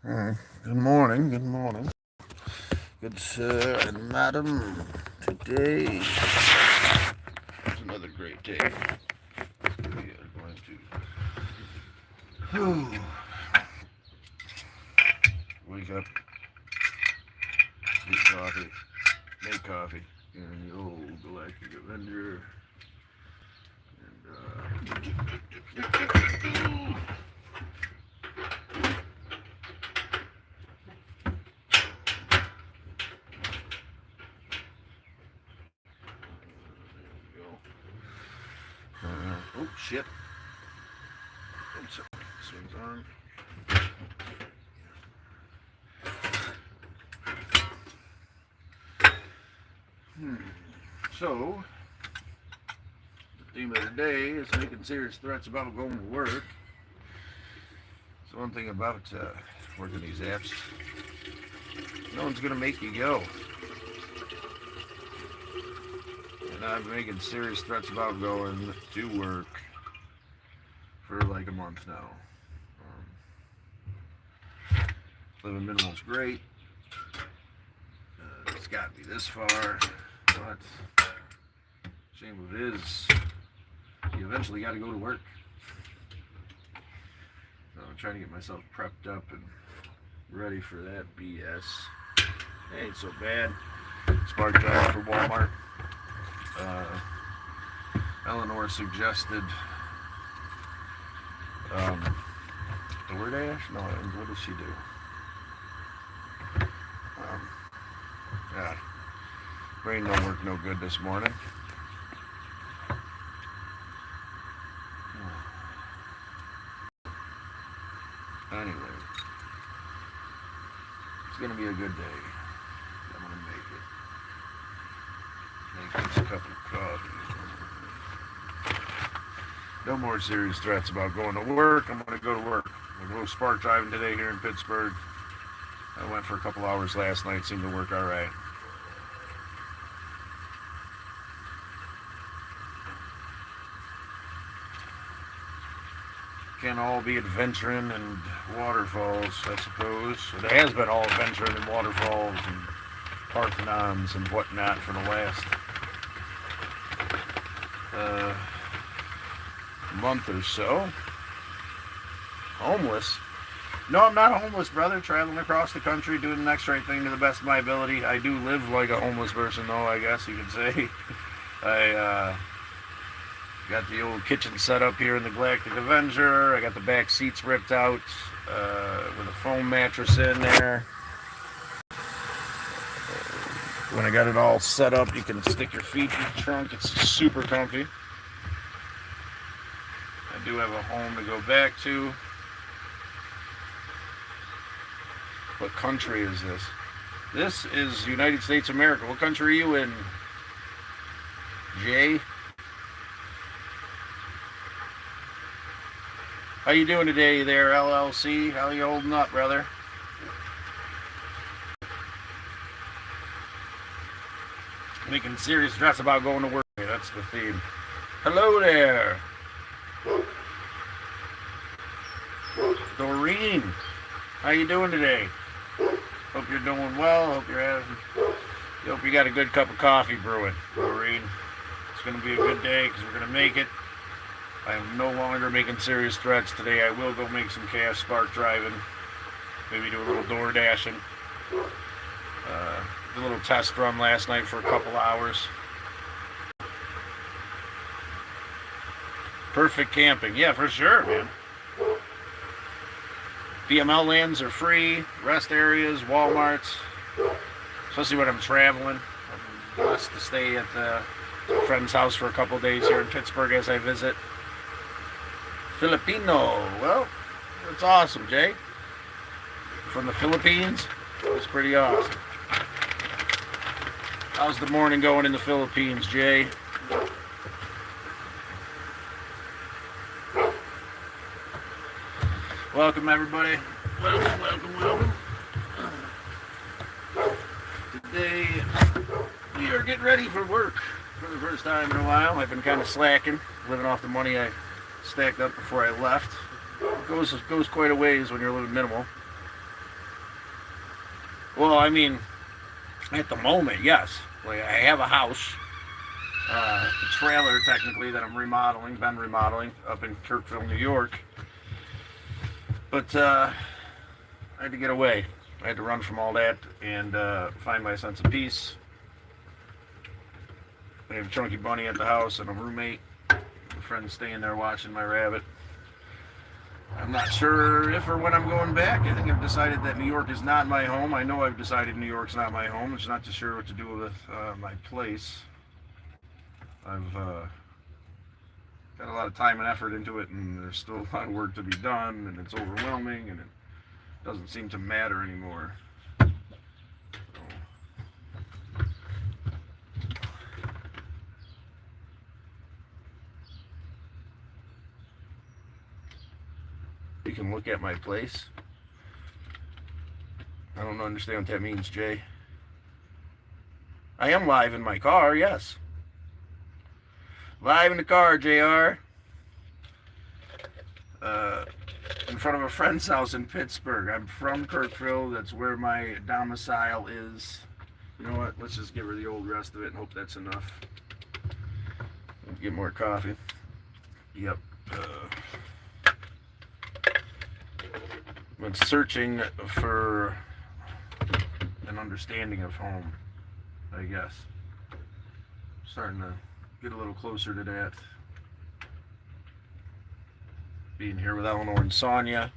Good morning, good morning. Good sir and madam. Today is another great day. We are going to wake up, get coffee, make coffee in the old Galactic Avenger. And oh shit. Oops, swings on. So, the theme of the day is making serious threats about going to work. So one thing about working these apps, no one's going to make you go. And I've been making serious threats about going to work for like a month now. Living minimal's great. It's got me this far, but shame of it is, you eventually got to go to work. So I'm trying to get myself prepped up and ready for that BS. It ain't so bad. Spark drive for Walmart. Eleanor suggested DoorDash? No, what does she do? God, brain don't work no good this morning. Anyway, it's gonna be a good day. I'm gonna make this cup of coffee. No more serious threats about going to work. I'm gonna go to work. I'm gonna go spark driving today here in Pittsburgh. I went for a couple hours last night. Seemed to work all right. Can't all be adventuring and waterfalls, I suppose. It has been all adventuring and waterfalls and Parthenons and whatnot for the last month or so. Homeless? No, I'm not homeless, brother. Traveling across the country, doing the next right thing to the best of my ability. I do live like a homeless person, though, I guess you could say. I got the old kitchen set up here in the Galactic Avenger. I got the back seats ripped out with a foam mattress in there. When I got it all set up, you can stick your feet in the trunk. It's super comfy. I do have a home to go back to. What country is this? This is United States of America. What country are you in, Jay? How you doing today there, LLC? How you holding up, brother? Making serious threats about going to work. That's the theme. Hello there. Doreen. How you doing today? Hope you're doing well. Hope you got a good cup of coffee brewing, Doreen. It's going to be a good day because we're going to make it. I am no longer making serious threats today. I will go make some cash spark driving. Maybe do a little door dashing. Did a little test run last night for a couple hours. Perfect camping. Yeah, for sure, man. PML lands are free. Rest areas, Walmarts. Especially when I'm traveling. I'm blessed to stay at a friend's house for a couple days here in Pittsburgh as I visit. Filipino. Well, that's awesome, Jay. From the Philippines. It's pretty awesome. How's the morning going in the Philippines, Jay? Welcome, everybody. Welcome. Today, we are getting ready for work for the first time in a while. I've been kind of slacking, living off the money I stacked up before I left. It goes quite a ways when you're living minimal. Well, I mean, at the moment, yes. Like I have a house, a trailer technically that I'm remodeling, been remodeling up in Kirkville, New York. But I had to get away. I had to run from all that and find my sense of peace. I have a chunky bunny at the house and a roommate. A friend staying there watching my rabbit. I'm not sure if or when I'm going back. I think I've decided that New York is not my home. I know I've decided New York's not my home. I'm just not too sure what to do with my place. I've got a lot of time and effort into it, and there's still a lot of work to be done, and it's overwhelming, and it doesn't seem to matter anymore. You can look at my place. I don't understand what that means, Jay. I am live in my car, yes. Live in the car, JR. In front of a friend's house in Pittsburgh. I'm from Kirkville. That's where my domicile is. You know what? Let's just give her the old rest of it and hope that's enough. Get more coffee. Yep. Been searching for an understanding of home, I guess. Starting to get a little closer to that. Being here with Eleanor and Sonia,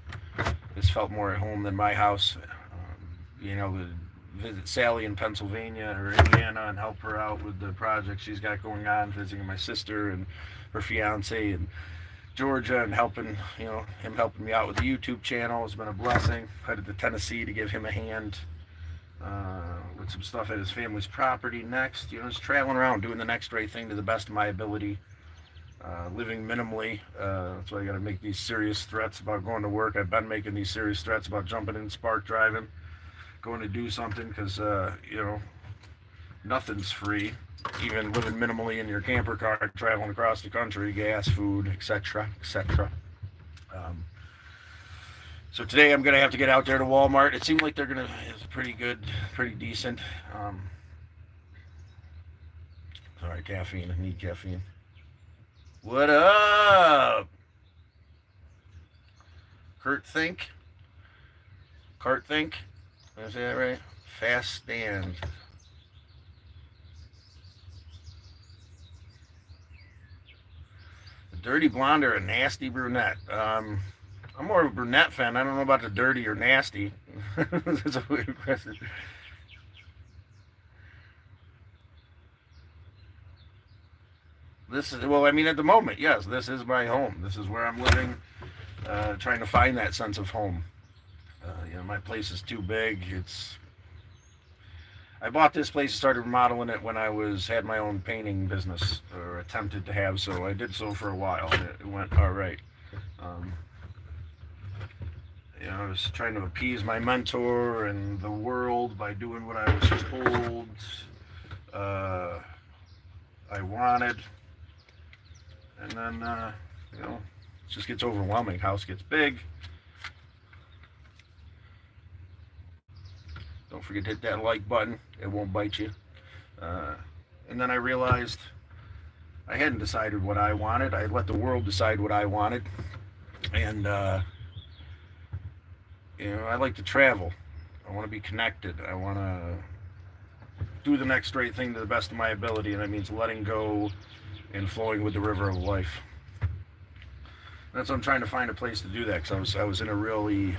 this felt more at home than my house. Being able to visit Sally in Pennsylvania or Indiana and help her out with the project she's got going on, visiting my sister and her fiance in Georgia, and helping, him helping me out with the YouTube channel has been a blessing. Headed to Tennessee to give him a hand with some stuff at his family's property next. Just traveling around, doing the next right thing to the best of my ability. Living minimally. That's why I got to make these serious threats about going to work. I've been making these serious threats about jumping in Spark driving, going to do something, because nothing's free. Even living minimally in your camper car, traveling across the country, gas, food, etc., etc. So today I'm gonna have to get out there to Walmart. It seemed like it's pretty good, pretty decent. Sorry, caffeine. I need caffeine. What up? Kurt Think? Did I say that right? Fast stand. A dirty blonde or a nasty brunette? I'm more of a brunette fan. I don't know about the dirty or nasty. That's a weird question. At the moment, yes, this is my home. This is where I'm living, trying to find that sense of home. My place is too big. I bought this place and started remodeling it when I had my own painting business, or attempted to have so. I did so for a while. It went all right. I was trying to appease my mentor and the world by doing what I was told I wanted. And then, it just gets overwhelming. House gets big. Don't forget to hit that like button. It won't bite you. And then I realized I hadn't decided what I wanted. I had let the world decide what I wanted. And, I like to travel. I want to be connected. I want to do the next right thing to the best of my ability. And that means letting go and flowing with the river of life. That's why I'm trying to find a place to do that, because I was in a really...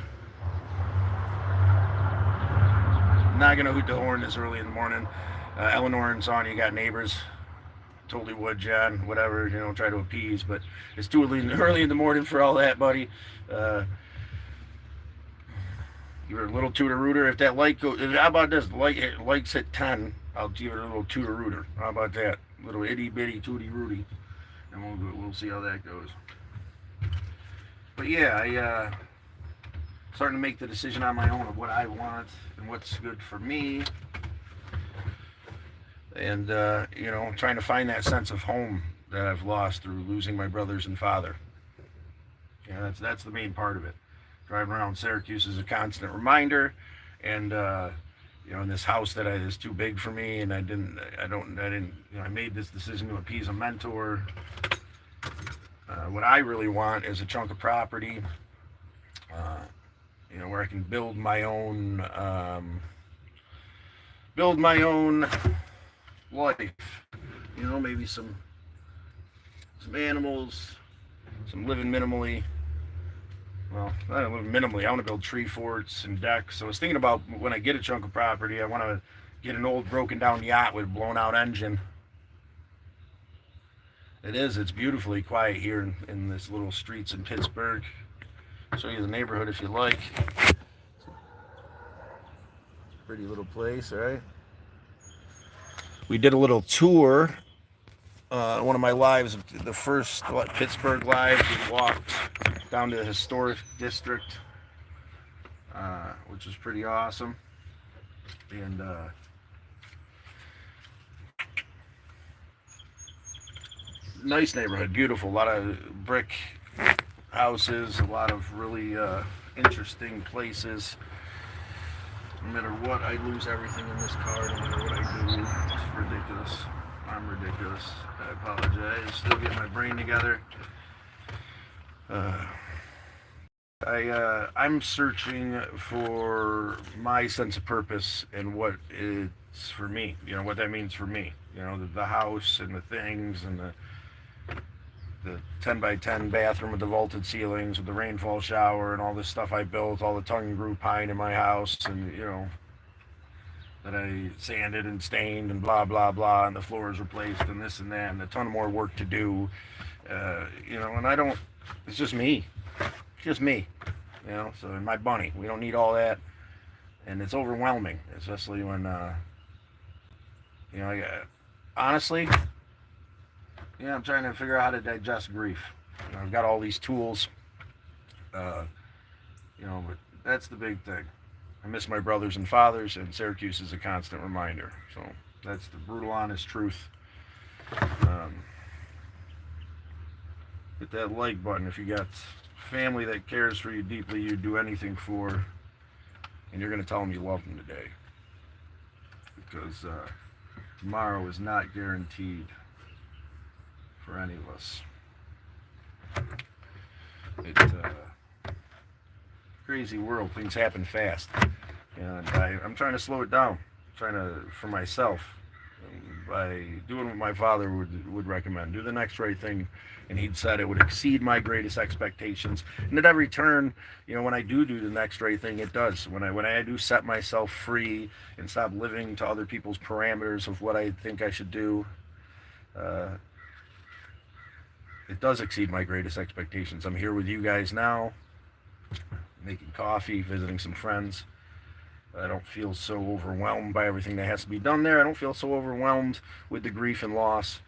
Not going to hoot the horn this early in the morning. Eleanor and Sonia got neighbors. Totally would, John, whatever, try to appease, but it's too early in the morning for all that, buddy. You're a little tooter-rooter. If that light goes... How about this? Lights hit 10, I'll give it a little tooter-rooter. How about that? Little itty-bitty tooty-rooty. And we'll see how that goes. But yeah, starting to make the decision on my own of what I want and what's good for me. And, trying to find that sense of home that I've lost through losing my brothers and father. That's the main part of it. Driving around Syracuse is a constant reminder. And, in this house that is too big for me, and I didn't, I made this decision to appease a mentor. What I really want is a chunk of property, uh, where I can build my own life. Maybe some animals, some living minimally. Well, I don't live minimally. I want to build tree forts and decks. So I was thinking about when I get a chunk of property, I want to get an old broken down yacht with a blown out engine. It's beautifully quiet here in this little streets in Pittsburgh. I'll show you the neighborhood if you like. Pretty little place, right? We did a little tour. One of my lives, the first Pittsburgh live, we walked down to the historic district, which was pretty awesome. And nice neighborhood, beautiful. A lot of brick houses, a lot of really interesting places. No matter what, I lose everything in this car. No matter what I do, it's ridiculous. I'm ridiculous. I apologize. Still getting my brain together. I'm searching for my sense of purpose and what it's for me. What that means for me. The house and the things and the 10 by 10 bathroom with the vaulted ceilings with the rainfall shower and all this stuff I built, all the tongue and groove pine in my house, and that I sanded and stained and blah blah blah, and the floors replaced and this and that, and a ton more work to do. And I don't. It's just me. Just me. So and my bunny. We don't need all that, and it's overwhelming, especially when honestly, I'm trying to figure out how to digest grief. I've got all these tools, but that's the big thing. I miss my brothers and fathers, and Syracuse is a constant reminder. So that's the brutal, honest truth. Hit that like button if you got family that cares for you deeply, you'd do anything for, and you're going to tell them you love them today. Because tomorrow is not guaranteed for any of us. Crazy world. Things happen fast, and I'm trying to slow it down. For myself, by doing what my father would recommend. Do the next right thing, and he'd said it would exceed my greatest expectations. And at every turn, when I do the next right thing, it does. When I do set myself free and stop living to other people's parameters of what I think I should do, it does exceed my greatest expectations. I'm here with you guys now, making coffee, visiting some friends. I don't feel so overwhelmed by everything that has to be done there. I don't feel so overwhelmed with the grief and loss.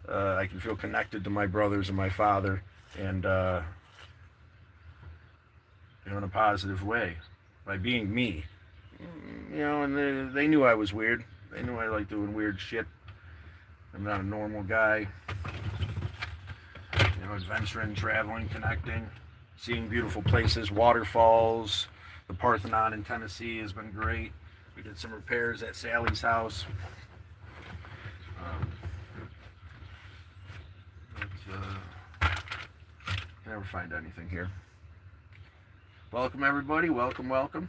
I can feel connected to my brothers and my father, and in a positive way by being me. And they knew I was weird. They knew I like doing weird shit. I'm not a normal guy. Adventuring, traveling, connecting, seeing beautiful places, waterfalls. The Parthenon in Tennessee has been great. We did some repairs at Sally's house. Can never find anything here. Welcome everybody. Welcome, welcome.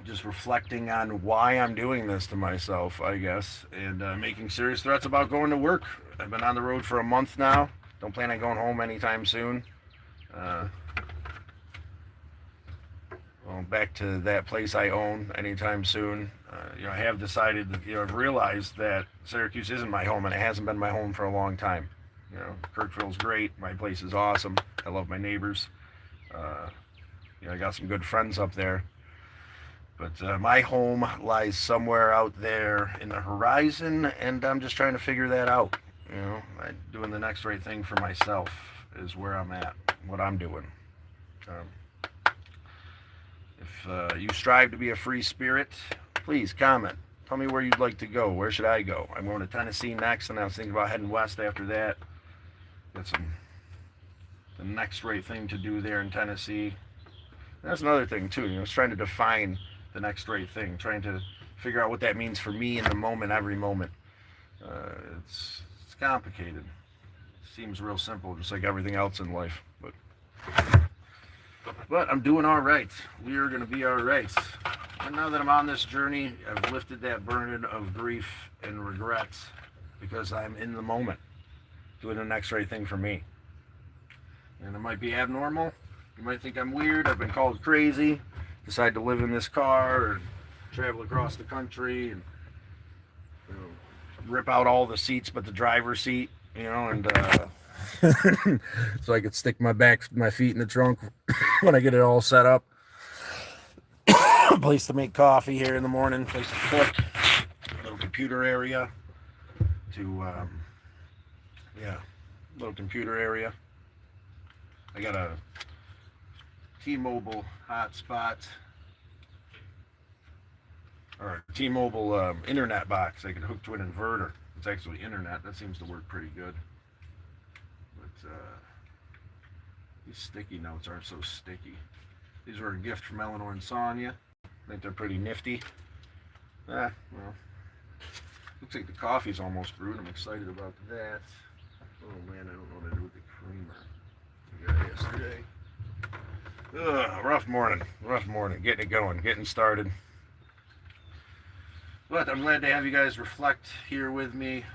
Just reflecting on why I'm doing this to myself, I guess, and making serious threats about going to work. I've been on the road for a month now. Don't plan on going home anytime soon. Back to that place I own anytime soon. I have decided that, I've realized that Syracuse isn't my home, and it hasn't been my home for a long time. Kirkville's great. My place is awesome. I love my neighbors. I got some good friends up there. But my home lies somewhere out there in the horizon, and I'm just trying to figure that out. Doing the next right thing for myself is where I'm at, what I'm doing. If you strive to be a free spirit, please comment. Tell me where you'd like to go. Where should I go? I'm going to Tennessee next, and I was thinking about heading west after that. Got the next right thing to do there in Tennessee. That's another thing too. It's trying to define the next right thing, trying to figure out what that means for me in the moment, every moment. It's complicated. It seems real simple, just like everything else in life. But I'm doing all right. We are going to be all right. And now that I'm on this journey, I've lifted that burden of grief and regrets because I'm in the moment, doing the next right thing for me. And it might be abnormal. You might think I'm weird. I've been called crazy. Decide to live in this car and travel across the country and rip out all the seats but the driver's seat, and so I could stick my feet in the trunk when I get it all set up. A place to make coffee here in the morning, place to cook, a little computer area little computer area. I got a T-Mobile hotspot, or T-Mobile internet box I could hook to an inverter. It's actually internet. That seems to work pretty good. But these sticky notes aren't so sticky. These were a gift from Eleanor and Sonia. I think they're pretty nifty. Well, looks like the coffee's almost brewed. I'm excited about that. Oh man, I don't know what to do with the creamer I got yesterday. Rough morning. Getting it going, getting started. But I'm glad to have you guys reflect here with me.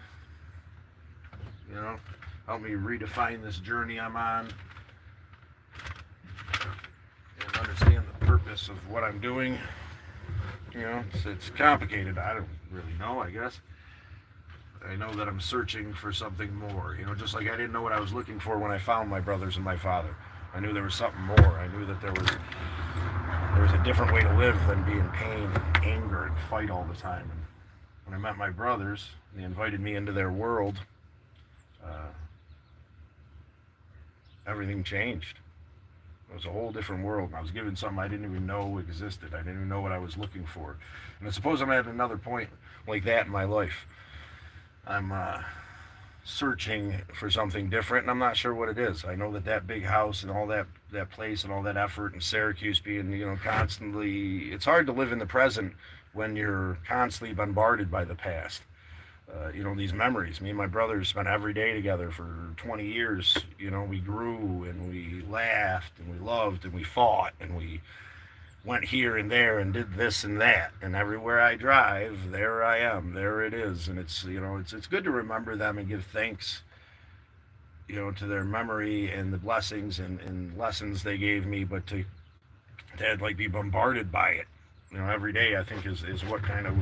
Help me redefine this journey I'm on and understand the purpose of what I'm doing. It's complicated. I don't really know, I guess. I know that I'm searching for something more. Just like I didn't know what I was looking for when I found my brothers and my father. I knew there was something more. I knew that there was a different way to live than be in pain, anger, and fight all the time. And when I met my brothers, they invited me into their world. Everything changed. It was a whole different world. I was given something I didn't even know existed. I didn't even know what I was looking for. And I suppose I'm at another point like that in my life. I'm searching for something different, and I'm not sure what it is. I know that big house and all that place and all that effort in Syracuse being, constantly, it's hard to live in the present when you're constantly bombarded by the past. These memories. Me and my brothers spent every day together for 20 years. We grew and we laughed and we loved and we fought and we went here and there and did this and that. And everywhere I drive, there I am. There it is. And it's good to remember them and give thanks, to their memory and the blessings and lessons they gave me, but to be bombarded by it. Every day I think is what kind of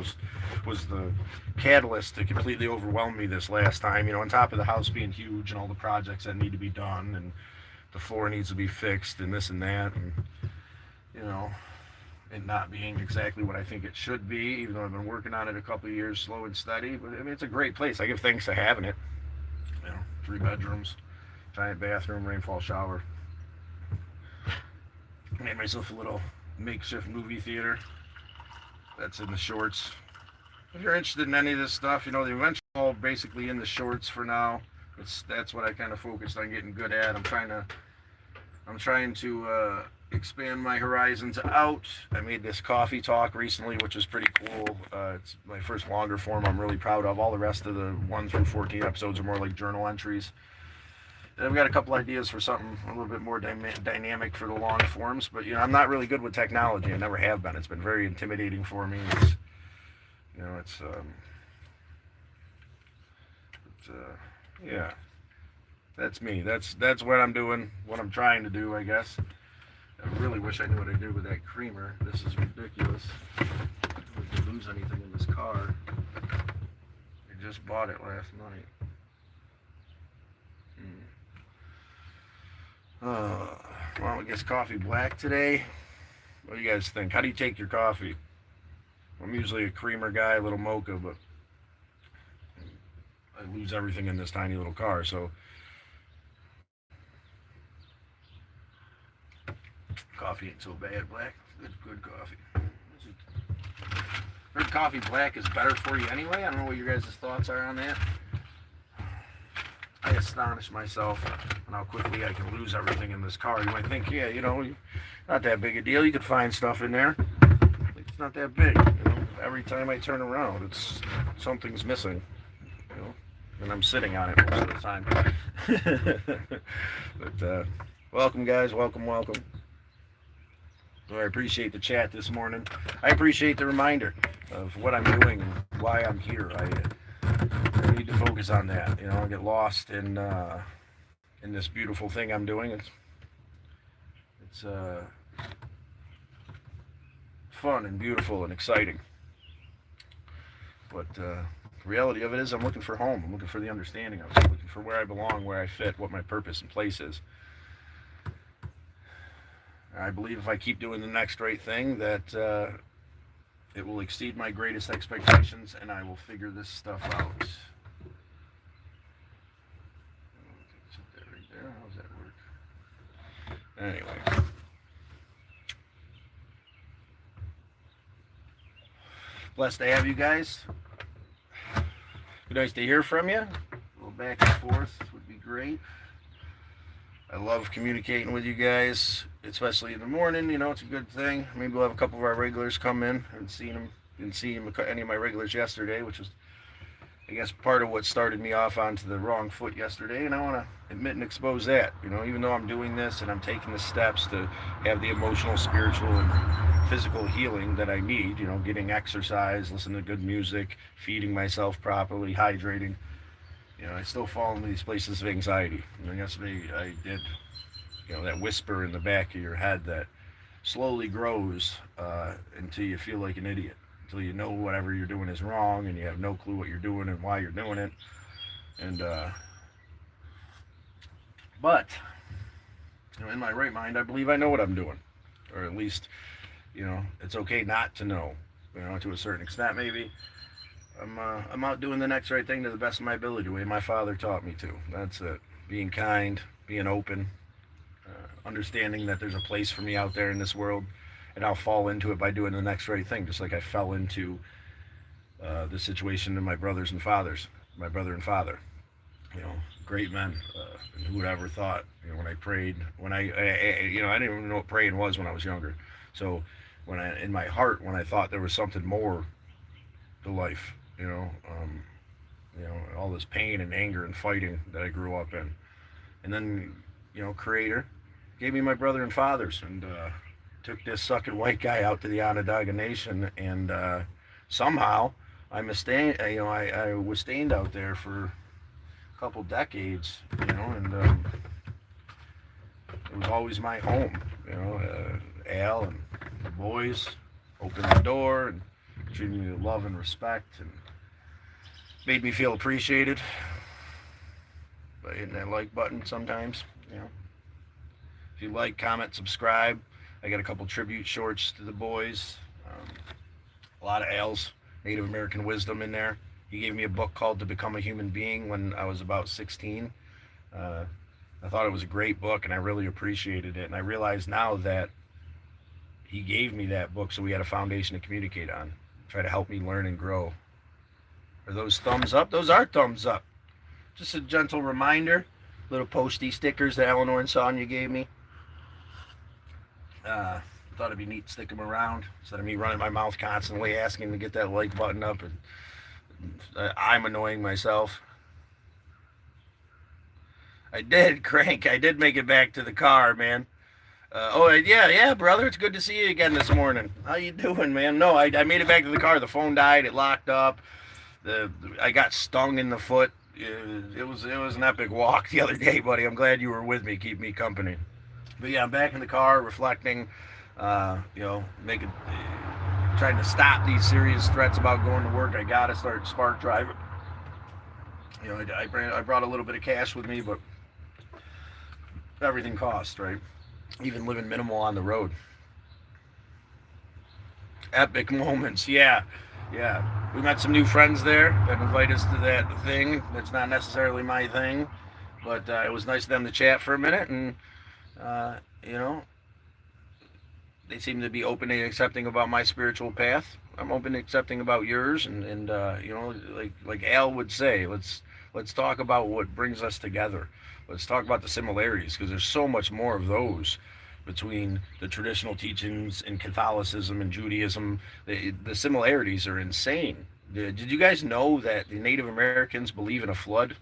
was the catalyst to completely overwhelm me this last time. On top of the house being huge and all the projects that need to be done and the floor needs to be fixed and this and that, and it not being exactly what I think it should be, even though I've been working on it a couple of years, slow and steady. But it's a great place. I give thanks to having it. 3 bedrooms, giant bathroom, rainfall shower. Made myself a little makeshift movie theater. That's in the shorts. If you're interested in any of this stuff, the events are all basically in the shorts for now. That's what I kind of focused on getting good at. I'm trying to expand my horizons out. I made this coffee talk recently, which is pretty cool. It's my first longer form I'm really proud of. All the rest of the 1 through 14 episodes are more like journal entries. And I've got a couple ideas for something a little bit more dynamic for the long forms, but I'm not really good with technology. I never have been. It's been very intimidating for me. Yeah. That's me. That's what I'm doing, what I'm trying to do, I guess. I really wish I knew what I did with that creamer. This is ridiculous. I don't want to lose anything in this car. I just bought it last night. Well, I guess coffee black today. What do you guys think? How do you take your coffee? I'm usually a creamer guy, a little mocha, but I lose everything in this tiny little car, so coffee ain't so bad. Black, good coffee. Heard coffee black is better for you anyway. I don't know what your guys' thoughts are on that. I astonish myself on how quickly I can lose everything in this car. You might think, yeah, not that big a deal. You could find stuff in there. It's not that big. Every time I turn around, it's something's missing. And I'm sitting on it most of the time. But welcome, guys. Welcome. I appreciate the chat this morning. I appreciate the reminder of what I'm doing and why I'm here. I need to focus on that. I get lost in this beautiful thing I'm doing. It's fun and beautiful and exciting. But the reality of it is I'm looking for home. I'm looking for the understanding of it. I'm looking for where I belong, where I fit, what my purpose and place is. I believe if I keep doing the next right thing that it will exceed my greatest expectations and I will figure this stuff out. Set that right there. How does that work? Anyway. Blessed to have you guys. Nice to hear from you. A little back and forth would be great. I love communicating with you guys, especially in the morning. It's a good thing. Maybe we'll have a couple of our regulars come in. I haven't seen them. Didn't see any of my regulars yesterday, which was, I guess, part of what started me off onto the wrong foot yesterday. And I want to admit and expose that. Even though I'm doing this and I'm taking the steps to have the emotional, spiritual, and physical healing that I need, getting exercise, listening to good music, feeding myself properly, hydrating, I still fall into these places of anxiety. Yesterday I did, that whisper in the back of your head that slowly grows until you feel like an idiot, until you know whatever you're doing is wrong and you have no clue what you're doing and why you're doing it. And but in my right mind, I believe I know what I'm doing, or at least it's okay not to know, to a certain extent. Maybe I'm out doing the next right thing to the best of my ability, the way my father taught me to. That's it. Being kind, being open, understanding that there's a place for me out there in this world, and I'll fall into it by doing the next right thing, just like I fell into the situation in my brother and father. Great men. And who would ever thought, when I prayed, I didn't even know what praying was when I was younger. So in my heart, when I thought there was something more to life, all this pain and anger and fighting that I grew up in. And then, Creator gave me my brother and fathers, and took this sucking white guy out to the Onondaga Nation, and somehow I was stained out there for a couple decades, and it was always my home. Al and the boys opened the door and treated me with love and respect, and made me feel appreciated by hitting that like button sometimes. If you like, comment, subscribe. I got a couple tribute shorts to the boys. A lot of Al's Native American wisdom in there. He gave me a book called To Become a Human Being when I was about 16. I thought it was a great book, and I really appreciated it. And I realize now that he gave me that book so we had a foundation to communicate on, try to help me learn and grow. Are those thumbs up? Those are thumbs up. Just a gentle reminder. Little posty stickers that Eleanor and Sonia gave me. Thought it'd be neat to stick them around instead of me running my mouth constantly asking to get that like button up, and I'm annoying myself. I did make it back to the car, man. Yeah, brother, it's good to see you again this morning. How you doing, man? No, I made it back to the car. The phone died. It locked up. I got stung in the foot. It was an epic walk the other day, buddy. I'm glad you were with me, keep me company. But yeah, I'm back in the car, reflecting, trying to stop these serious threats about going to work. I gotta start Spark driving. I brought a little bit of cash with me, but everything costs, right? Even living minimal on the road. Epic moments, yeah. We met some new friends there that invite us to that thing. That's not necessarily my thing, but it was nice of them to chat for a minute, and they seem to be open and accepting about my spiritual path. I'm open and accepting about yours, and like Al would say, let's Let's talk about what brings us together. Let's talk about the similarities because there's so much more of those between the traditional teachings in Catholicism and Judaism. The similarities are insane. Did you guys know that the Native Americans believe in a flood?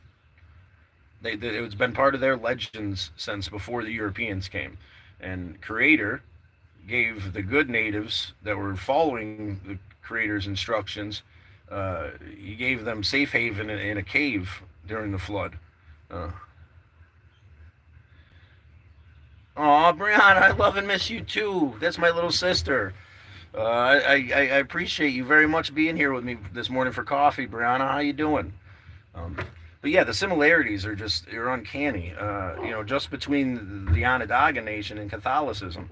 It's been part of their legends since before the Europeans came. And Creator gave the good natives that were following the Creator's instructions, he gave them safe haven in a cave during the flood. Uh, Aw, Brianna, I love and miss you too. That's my little sister. I appreciate you very much being here with me this morning for coffee, Brianna. How you doing? Um, but yeah, the similarities are uncanny. Just between the Onondaga Nation and Catholicism.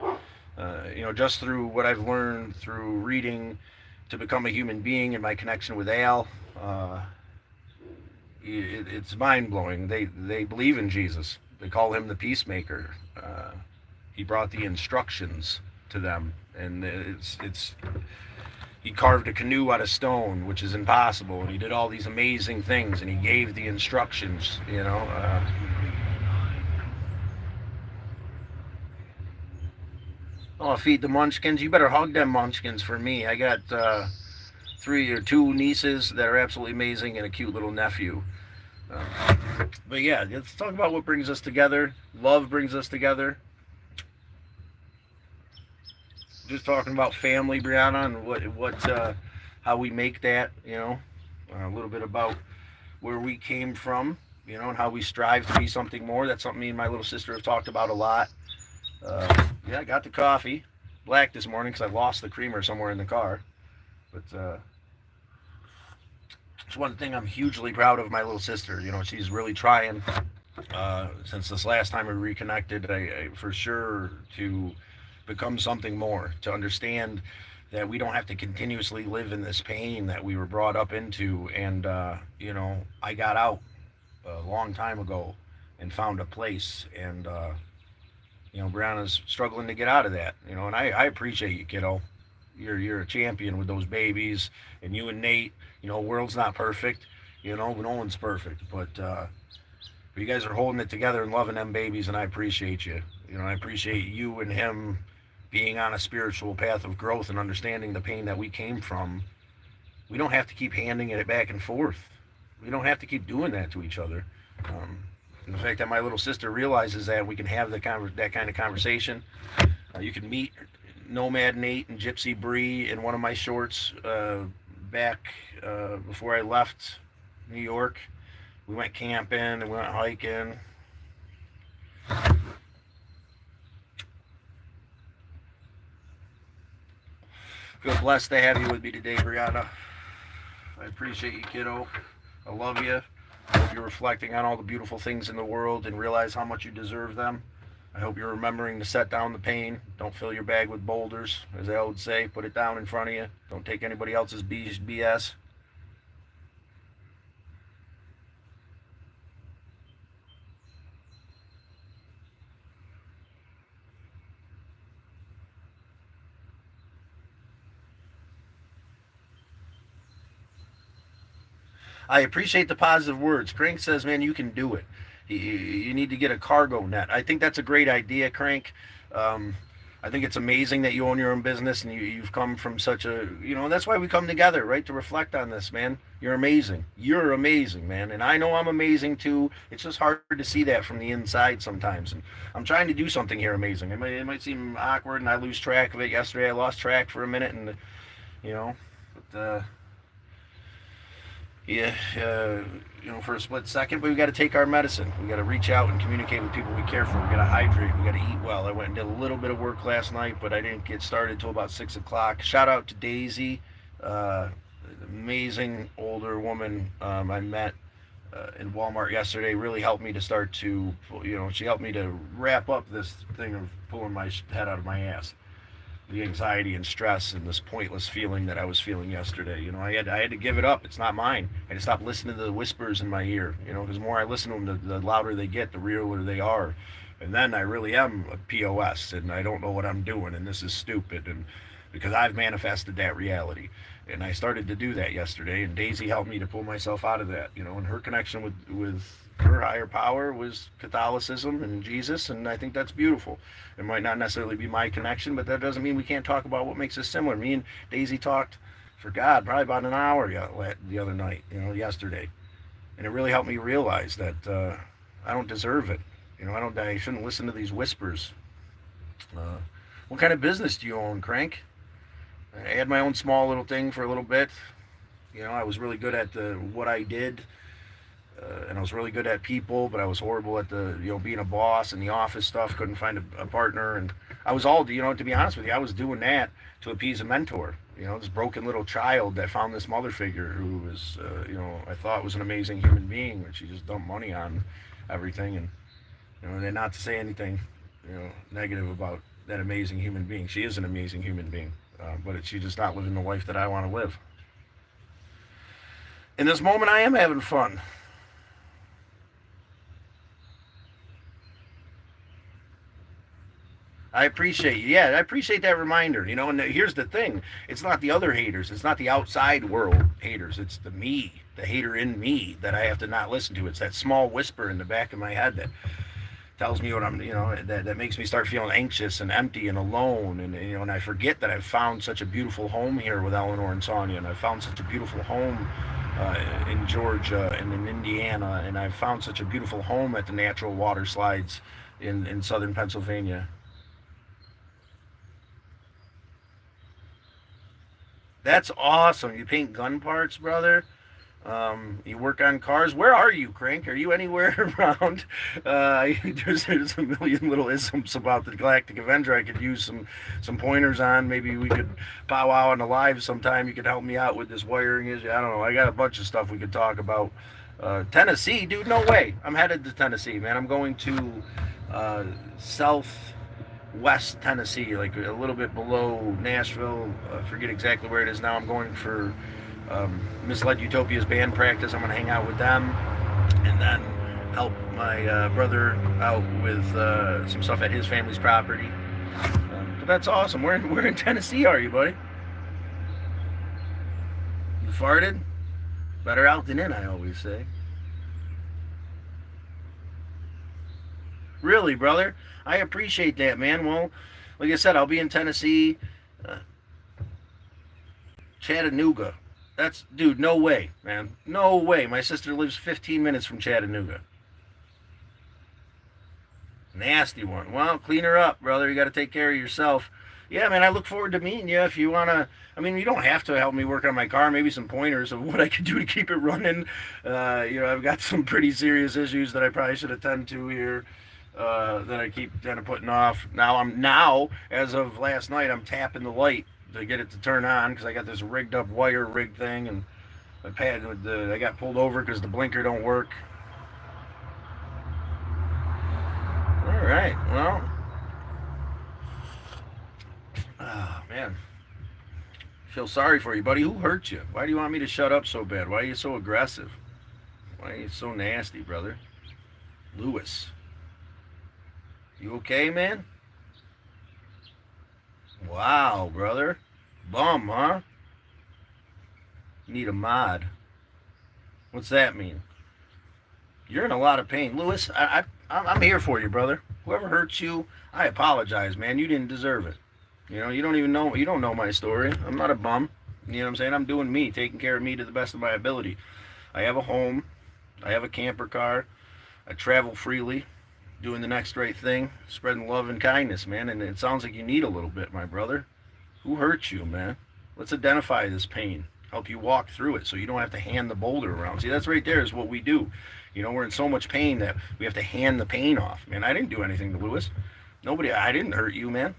Just through what I've learned through reading to become a human being and my connection with Al, it's mind blowing. They believe in Jesus. They call him the peacemaker. He brought the instructions to them, and it's he carved a canoe out of stone, which is impossible, and he did all these amazing things, and he gave the instructions. Oh, feed the munchkins. You better hug them munchkins for me. I got three or two nieces that are absolutely amazing and a cute little nephew. Uh, but yeah, let's talk about what brings us together. Love brings us together. Just talking about family, Brianna, and how we make that. A little bit about where we came from. And how we strive to be something more. That's something me and my little sister have talked about a lot. Yeah, I got the coffee black this morning because I lost the creamer somewhere in the car. But it's one thing I'm hugely proud of my little sister. She's really trying. Since this last time we reconnected, I for sure to become something more, to understand that we don't have to continuously live in this pain that we were brought up into. And I got out a long time ago and found a place. And Brianna's struggling to get out of that. And I appreciate you, kiddo. You're a champion with those babies, and you and Nate. World's not perfect. No one's perfect, but you guys are holding it together and loving them babies, and I appreciate you. I appreciate you and him being on a spiritual path of growth and understanding the pain that we came from. We don't have to keep handing it back and forth. We don't have to keep doing that to each other. And the fact that my little sister realizes that we can have that kind of conversation. You can meet Nomad Nate and Gypsy Bree in one of my shorts back before I left New York. We went camping and we went hiking. Feel blessed to have you with me today, Brianna. I appreciate you, kiddo. I love you. I hope you're reflecting on all the beautiful things in the world and realize how much you deserve them. I hope you're remembering to set down the pain. Don't fill your bag with boulders, as I would say. Put it down in front of you. Don't take anybody else's BS. I appreciate the positive words. Crank says, man, you can do it. You need to get a cargo net. I think that's a great idea, Crank. Um, I think it's amazing that you own your own business and you've come from such a, that's why we come together, right? To reflect on this, man. You're amazing. You're amazing, man. And I know I'm amazing too. It's just hard to see that from the inside sometimes. And I'm trying to do something here amazing. It might seem awkward and I lose track of it. Yesterday I lost track for a minute and, but, yeah, for a split second, but we got to take our medicine. We got to reach out and communicate with people we care for. We got to hydrate. We got to eat well. I went and did a little bit of work last night, but I didn't get started till about 6 o'clock. Shout out to Daisy, amazing older woman I met in Walmart yesterday. Really helped me to start to, she helped me to wrap up this thing of pulling my head out of my ass. The anxiety and stress and this pointless feeling that I was feeling yesterday. I had to give it up. It's not mine. I had to stop listening to the whispers in my ear. Because the more I listen to them, the louder they get, the realer they are. And then I really am a POS, and I don't know what I'm doing, and this is stupid, and because I've manifested that reality. And I started to do that yesterday, and Daisy helped me to pull myself out of that, and her connection with her higher power was Catholicism and Jesus, and I think that's beautiful. It might not necessarily be my connection, but that doesn't mean we can't talk about what makes us similar. Me and Daisy talked for God probably about an hour the other night, yesterday, and it really helped me realize that I don't deserve it. I shouldn't listen to these whispers. What kind of business do you own, Crank? I had my own small little thing for a little bit. I was really good at what I did, and I was really good at people, but I was horrible at being a boss and the office stuff. Couldn't find a partner, and I was all, to be honest with you, I was doing that to appease a mentor. This broken little child that found this mother figure who was, I thought was an amazing human being, but she just dumped money on everything, and not to say anything, negative about that amazing human being. She is an amazing human being, but she's just not living the life that I want to live. In this moment, I am having fun. I appreciate you. Yeah, I appreciate that reminder. And here's the thing. It's not the other haters. It's not the outside world haters. It's the hater in me that I have to not listen to. It's that small whisper in the back of my head that tells me what I'm, that makes me start feeling anxious and empty and alone. And I forget that I've found such a beautiful home here with Eleanor and Sonia. And I've found such a beautiful home in Georgia and in Indiana. And I've found such a beautiful home at the natural water slides in southern Pennsylvania. That's awesome. You paint gun parts, brother. You work on cars. Where are you, Crank? Are you anywhere around? There's a million little isms about the Galactic Avenger I could use some pointers on. Maybe we could powwow on the live sometime. You could help me out with this wiring issue. I don't know. I got a bunch of stuff we could talk about. Tennessee, dude, no way. I'm headed to Tennessee, man. I'm going to Southwest Tennessee, like a little bit below Nashville. I forget exactly where it is now. I'm going for Misled Utopia's band practice. I'm going to hang out with them and then help my brother out with some stuff at his family's property. But that's awesome. Where in Tennessee are you, buddy? You farted? Better out than in, I always say. Really, brother? I appreciate that, man. Well, like I said, I'll be in Tennessee, Chattanooga. Dude, no way, man. No way. My sister lives 15 minutes from Chattanooga. Nasty one. Well, clean her up, brother. You got to take care of yourself. Yeah, man, I look forward to meeting you. If you want to, you don't have to help me work on my car. Maybe some pointers of what I could do to keep it running. I've got some pretty serious issues that I probably should attend to here. That I keep kind of putting off. Now, as of last night, I'm tapping the light to get it to turn on because I got this rigged up wire rig thing, and I got pulled over because the blinker don't work. All right, well, man, feel sorry for you, buddy. Who hurt you? Why do you want me to shut up so bad? Why are you so aggressive? Why are you so nasty, brother? Lewis. You okay, man? Wow, brother. Bum, huh? Need a mod. What's that mean? You're in a lot of pain. Lewis, I'm here for you, brother. Whoever hurt you, I apologize, man. You didn't deserve it. You don't know my story. I'm not a bum. You know what I'm saying? I'm doing me, taking care of me to the best of my ability. I have a home. I have a camper car. I travel freely. Doing the next right thing, spreading love and kindness, man. And it sounds like you need a little bit, my brother. Who hurt you, man? Let's identify this pain. Help you walk through it so you don't have to hand the boulder around. See, that's right there is what we do. We're in so much pain that we have to hand the pain off. Man, I didn't do anything to Lewis. I didn't hurt you, man.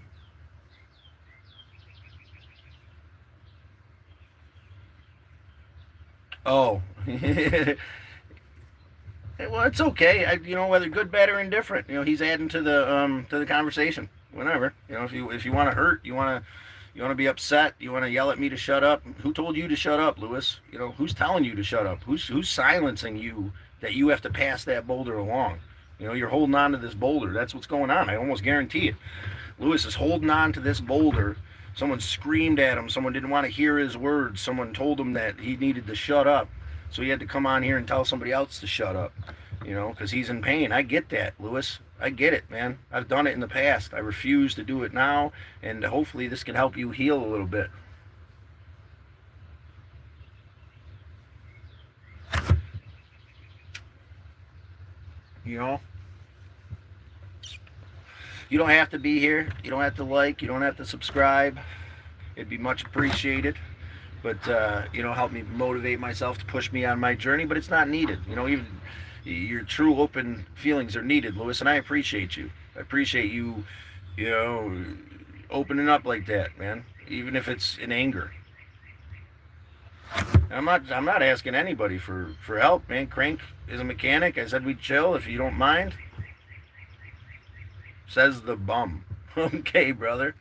Oh. Well, it's okay. Whether good, bad, or indifferent. He's adding to the conversation. Whatever. If you want to hurt, you want to be upset, you want to yell at me to shut up. Who told you to shut up, Lewis? Who's telling you to shut up? Who's silencing you that you have to pass that boulder along? You're holding on to this boulder. That's what's going on. I almost guarantee it. Lewis is holding on to this boulder Someone screamed at him. Someone didn't want to hear his words. Someone told him that he needed to shut up. So he had to come on here and tell somebody else to shut up, because he's in pain. I get that, Lewis. I get it, man. I've done it in the past. I refuse to do it now, and hopefully this can help you heal a little bit. You know, you don't have to be here. You don't have to like. You don't have to subscribe. It'd be much appreciated. But help me motivate myself to push me on my journey. But it's not needed. Even your true open feelings are needed, Lewis, and I appreciate you. I appreciate you, opening up like that, man. Even if it's in anger. I'm not asking anybody for help, man. Crank is a mechanic. I said we'd chill if you don't mind. Says the bum. Okay, brother.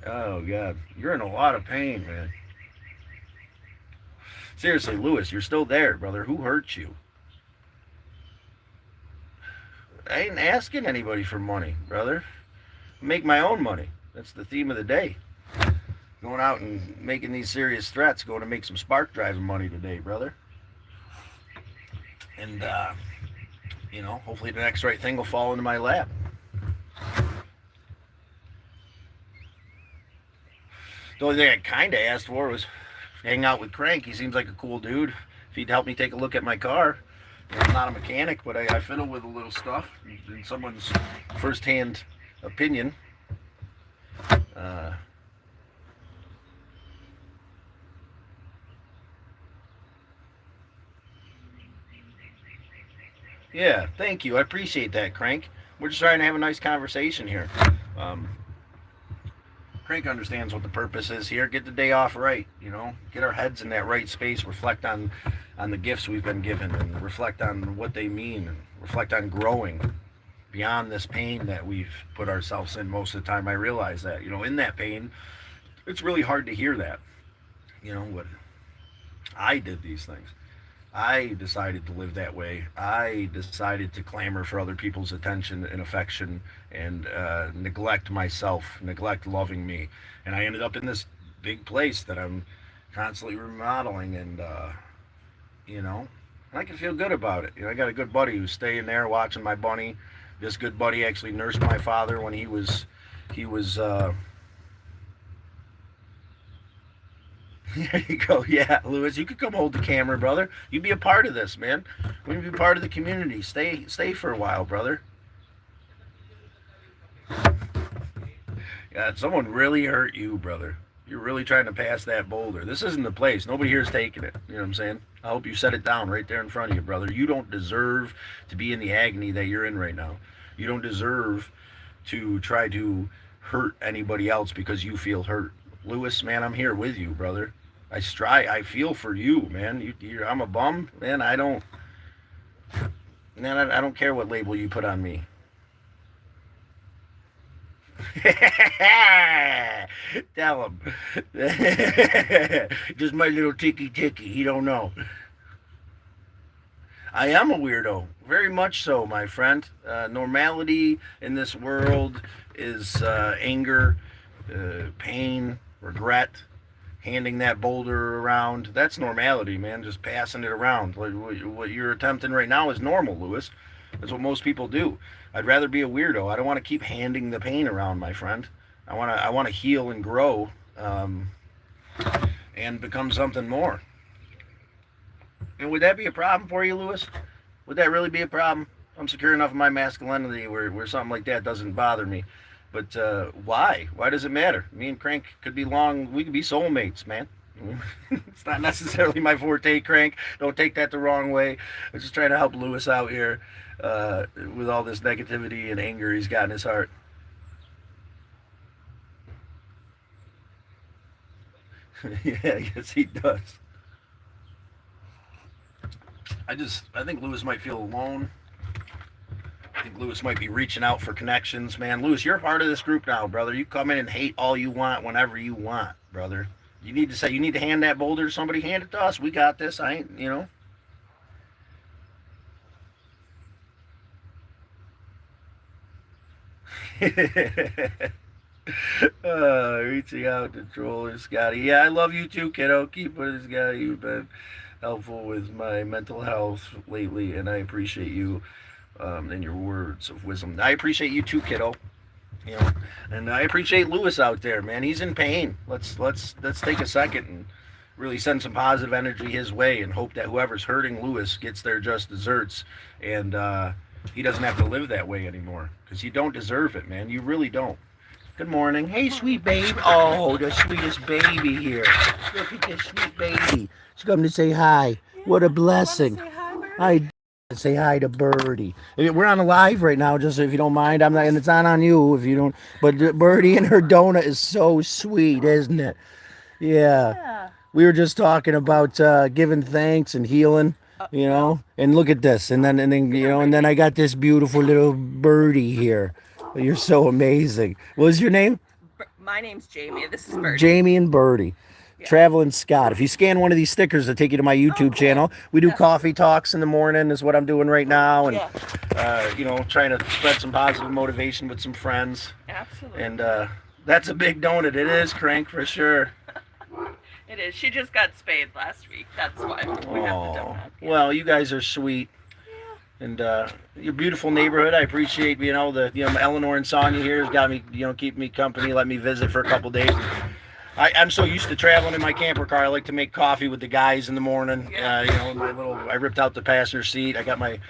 Oh God, you're in a lot of pain, man. Seriously, Lewis, you're still there, brother. Who hurt you? I ain't asking anybody for money, brother. Make my own money. That's the theme of the day. Going out and making these serious threats, going to make some spark driving money today, brother. And, hopefully the next right thing will fall into my lap. The only thing I kind of asked for was hang out with Crank. He seems like a cool dude. If he'd help me take a look at my car. I'm not a mechanic, but I fiddle with a little stuff in someone's first-hand opinion. Yeah, thank you. I appreciate that, Crank. We're just trying to have a nice conversation here. Um, Crank understands what the purpose is here. Get the day off right, Get our heads in that right space. Reflect on the gifts we've been given, and reflect on what they mean, and reflect on growing beyond this pain that we've put ourselves in most of the time. I realize that, in that pain, it's really hard to hear that. What I did these things. I decided to live that way. I decided to clamor for other people's attention and affection and neglect myself, neglect loving me. And I ended up in this big place that I'm constantly remodeling, and, I can feel good about it. I got a good buddy who's staying there watching my bunny. This good buddy actually nursed my father when he was there you go. Yeah, Lewis, you could come hold the camera, brother. You be a part of this, man. We be part of the community. Stay for a while, brother. God, someone really hurt you, brother. You're really trying to pass that boulder. This isn't the place. Nobody here is taking it. You know what I'm saying? I hope you set it down right there in front of you, brother. You don't deserve to be in the agony that you're in right now. You don't deserve to try to hurt anybody else because you feel hurt. Lewis, man, I'm here with you, brother. I feel for you, man. I'm a bum, man. I don't care what label you put on me. Tell him. Just my little ticky. He don't know. I am a weirdo, very much so, my friend. Normality in this world is anger, pain, regret, handing that boulder around. That's normality, man. Just passing it around. What you're attempting right now is normal, Lewis. That's what most people do. I'd rather be a weirdo. I don't want to keep handing the pain around, my friend. I want to heal and grow, and become something more. And would that be a problem for you, Lewis? Would that really be a problem? I'm secure enough in my masculinity where something like that doesn't bother me. But why? Why does it matter? Me and Crank could be we could be soulmates, man. It's not necessarily my forte, Crank. Don't take that the wrong way. I'm just trying to help Lewis out here with all this negativity and anger he's got in his heart. Yeah, yes, he does. I think Lewis might feel alone. I think Lewis might be reaching out for connections, man. Lewis, you're part of this group now, brother. You come in and hate all you want whenever you want, brother. You need to hand that boulder to somebody, hand it to us. We got this. I ain't. Reaching out to Troller Scotty. Yeah, I love you too, kiddo. Keep it, Scotty. You've been helpful with my mental health lately, and I appreciate you and your words of wisdom. I appreciate you too, kiddo. You know, and I appreciate Lewis out there, man. He's in pain. Let's take a second and really send some positive energy his way, and hope that whoever's hurting Lewis gets their just desserts, and he doesn't have to live that way anymore, because you don't deserve it, man. You really don't. Good morning. Hey, sweet babe. Oh, the sweetest baby here. Look at this sweet baby. She's coming to say hi. What a blessing. I say hi to Birdie. We're on a live right now, just if you don't mind. I'm not, and it's not on you if you don't. But Birdie and her donut is so sweet, isn't it? Yeah. We were just talking about giving thanks and healing, And look at this, and then I got this beautiful little birdie here. You're so amazing. What was your name? My name's Jamie. This is Birdie. Jamie and Birdie. Yeah. Traveling Scott. If you scan one of these stickers, it'll take you to my YouTube channel. We do coffee talks in the morning, is what I'm doing right now, and trying to spread some positive motivation with some friends. Absolutely. And that's a big donut. It is, Crank, for sure. It is. She just got spayed last week. That's why we have the donut. Yeah. Well, you guys are sweet. And your beautiful neighborhood. I appreciate, Eleanor and Sonia here has got me, keep me company, let me visit for a couple days. I'm so used to traveling in my camper car. I like to make coffee with the guys in the morning. I ripped out the passenger seat.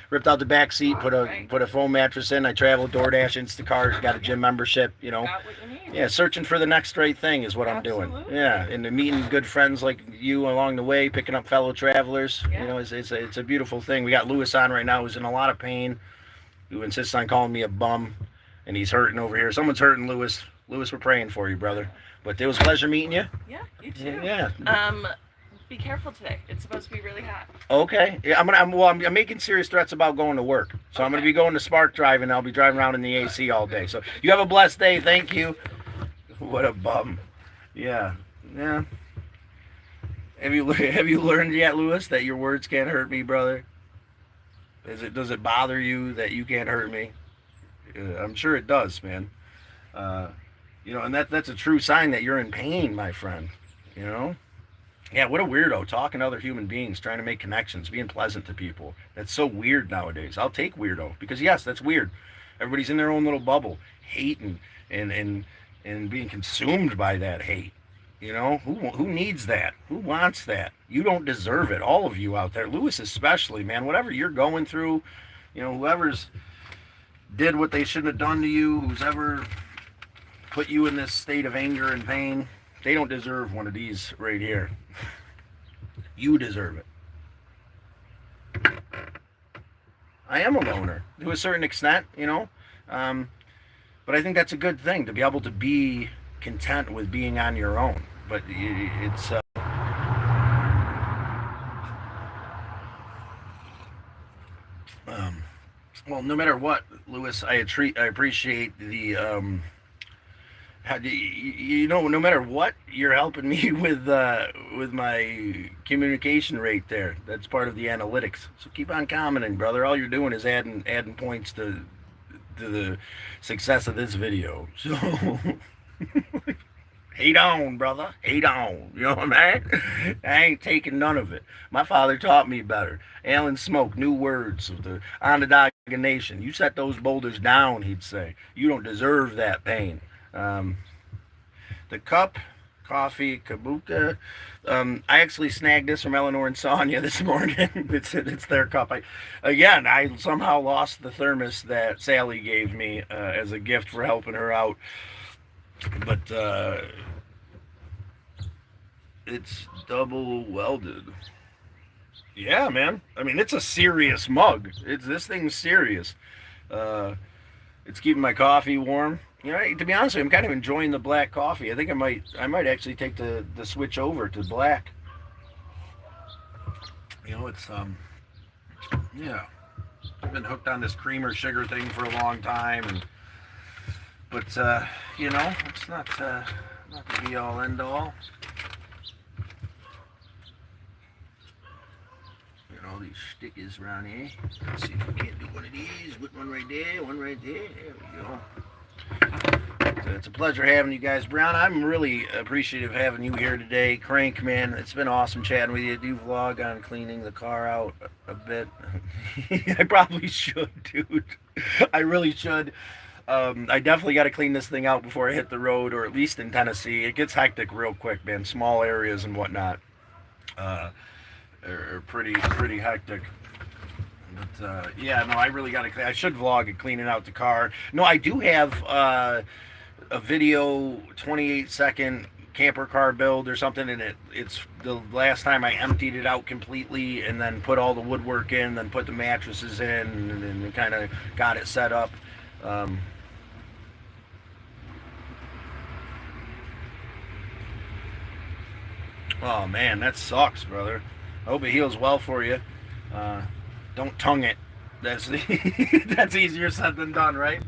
Ripped out the back seat, put a foam mattress in. I traveled DoorDash, Instacart, got a gym membership, Got what you need. Yeah, searching for the next right thing is what I'm doing. Yeah, and meeting good friends like you along the way, picking up fellow travelers. Yeah. It's a beautiful thing. We got Lewis on right now, who's in a lot of pain, who insists on calling me a bum, and he's hurting over here. Someone's hurting Lewis. Lewis, we're praying for you, brother. But it was a pleasure meeting you. Yeah, you too. Yeah. Be careful today. It's supposed to be really hot. Okay. Yeah, I'm making serious threats about going to work. So I'm gonna be going to Spark Drive, and I'll be driving around in the AC all day. So you have a blessed day. Thank you. What a bum. Yeah. Yeah. Have you learned yet, Lewis, that your words can't hurt me, brother? Does it bother you that you can't hurt me? I'm sure it does, man. And that's a true sign that you're in pain, my friend. Yeah, what a weirdo, talking to other human beings, trying to make connections, being pleasant to people. That's so weird nowadays. I'll take weirdo, because yes, that's weird. Everybody's in their own little bubble, hating and being consumed by that hate. Who needs that? Who wants that? You don't deserve it. All of you out there, Lewis especially, man. Whatever you're going through, whoever's did what they shouldn't have done to you, who's ever put you in this state of anger and pain, they don't deserve one of these right here. You deserve it. I am a loner to a certain extent, but I think that's a good thing, to be able to be content with being on your own. But it's well, no matter what, Lewis, I appreciate the no matter what, you're helping me with my communication rate there. That's part of the analytics. So keep on commenting, brother. All you're doing is adding points to the success of this video. So hate on, brother. Hate on. You know what I mean? I ain't taking none of it. My father taught me better. Alan Smoke, new words of the Onondaga Nation. You set those boulders down, he'd say. You don't deserve that pain. The cup, coffee, Kabuka. I actually snagged this from Eleanor and Sonia this morning. it's their cup. I somehow lost the thermos that Sally gave me as a gift for helping her out. But it's double welded. Yeah, man. I mean, it's a serious mug. This thing's serious. It's keeping my coffee warm. To be honest with you, I'm kind of enjoying the black coffee. I think I might actually take the switch over to black. It's yeah. I've been hooked on this creamer sugar thing for a long time, but it's not the be all end all. All these stickers around here. Let's see if we can't do one of these. Put one right there, one right there. There we go. It's a pleasure having you guys. Brown, I'm really appreciative of having you here today. Crank, man, it's been awesome chatting with you. Do vlog on cleaning the car out a bit. I probably should, dude. I really should. I definitely got to clean this thing out before I hit the road, or at least in Tennessee. It gets hectic real quick, man. Small areas and whatnot are pretty hectic. But yeah, no, I really got to. I should vlog it cleaning out the car. No, I do have a video, 28-second camper car build or something, and it's the last time I emptied it out completely and then put all the woodwork in, then put the mattresses in, and kind of got it set up. Oh man, that sucks, brother. I hope it heals well for you. Don't tongue it. That's that's easier said than done, right?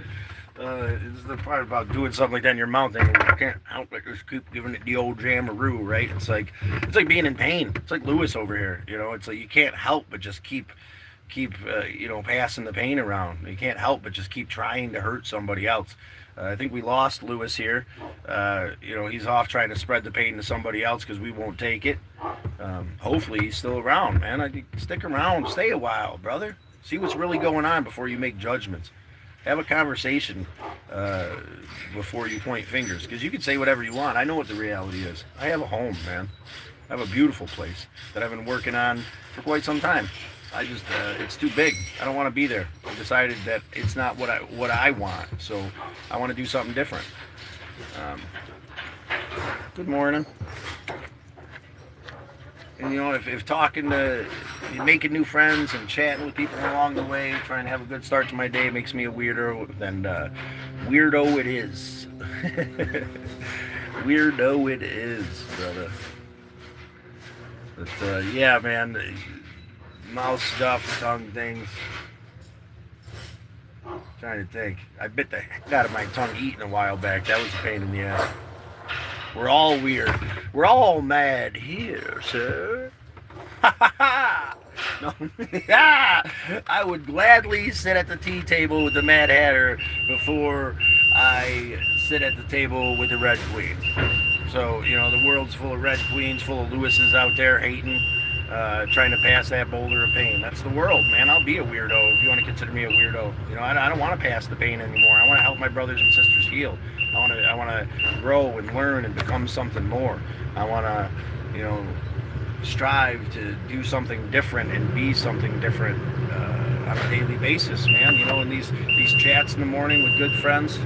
It's the part about doing something like that in your mouth, and you can't help it. Just keep giving it the old jamaroo, right? It's like being in pain. It's like Lewis over here, you know. It's like you can't help but just keep passing the pain around. You can't help but just keep trying to hurt somebody else. I think we lost Lewis here. He's off trying to spread the pain to somebody else because we won't take it. Hopefully he's still around, man. Stick around, stay a while, brother. See what's really going on before you make judgments. Have a conversation before you point fingers, because you can say whatever you want. I know what the reality is. I have a home, man. I have a beautiful place that I've been working on for quite some time. It's too big. I don't want to be there. I decided that it's not what I want, so I want to do something different. Good morning. And if talking to, making new friends and chatting with people along the way, trying to have a good start to my day makes me a weirdo, then weirdo it is. Weirdo it is, brother. But yeah, man. Mouth stuff, tongue things. Trying to think. I bit the heck out of my tongue eating a while back. That was a pain in the ass. We're all weird. We're all mad here, sir. No. I would gladly sit at the tea table with the Mad Hatter before I sit at the table with the Red Queen. So, the world's full of Red Queens, full of Lewises out there hating. Trying to pass that boulder of pain. That's the world, man. I'll be a weirdo if you want to consider me a weirdo. I don't want to pass the pain anymore. I want to help my brothers and sisters heal. I want to grow and learn and become something more. I want to, strive to do something different and be something different on a daily basis, man. In these chats in the morning with good friends.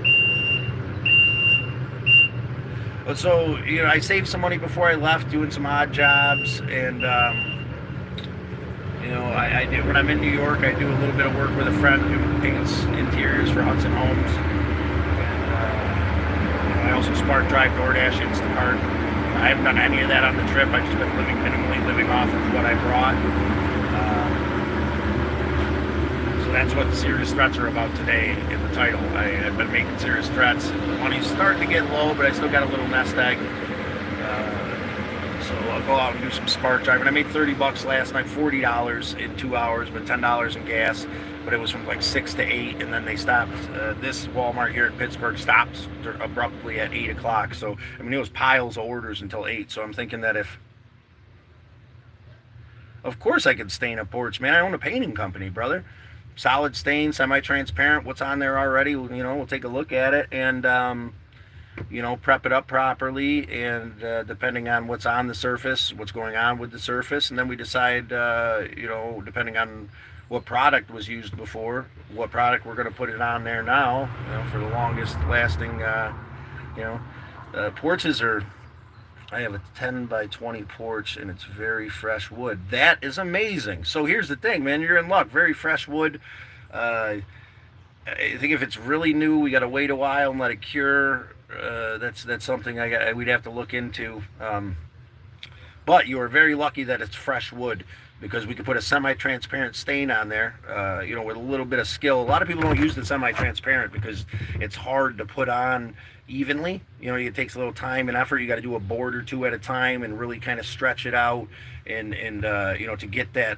So, I saved some money before I left doing some odd jobs, and I do, when I'm in New York, I do a little bit of work with a friend who paints interiors for Hudson Homes. And I also Spark Drive, DoorDash, Instacart. I haven't done any of that on the trip. I've just been minimally living off of what I brought. So that's what the serious threats are about today in the title. I've been making serious threats. The money's starting to get low, but I still got a little nest egg. So I'll go out and do some spark driving. I made $30 last night, $40 in 2 hours, but $10 in gas. But it was from like 6 to 8, and then they stopped. This Walmart here in Pittsburgh stopped abruptly at 8 o'clock. So, it was piles of orders until 8. So I'm thinking that of course I could stain a porch, man. I own a painting company, brother. Solid stain, semi-transparent. What's on there already? We'll take a look at it and prep it up properly, and depending on what's on the surface, what's going on with the surface, and then we decide, depending on what product was used before, what product we're going to put it on there now, for the longest lasting, porches are. I have a 10 by 20 porch, and it's very fresh wood. That is amazing. So here's the thing, man. You're in luck. Very fresh wood. I think if it's really new, we got to wait a while and let it cure. That's something we'd have to look into. But you are very lucky that it's fresh wood, because we could put a semi-transparent stain on there, with a little bit of skill. A lot of people don't use the semi-transparent because it's hard to put on evenly. It takes a little time and effort. You got to do a board or two at a time and really kind of stretch it out, and to get that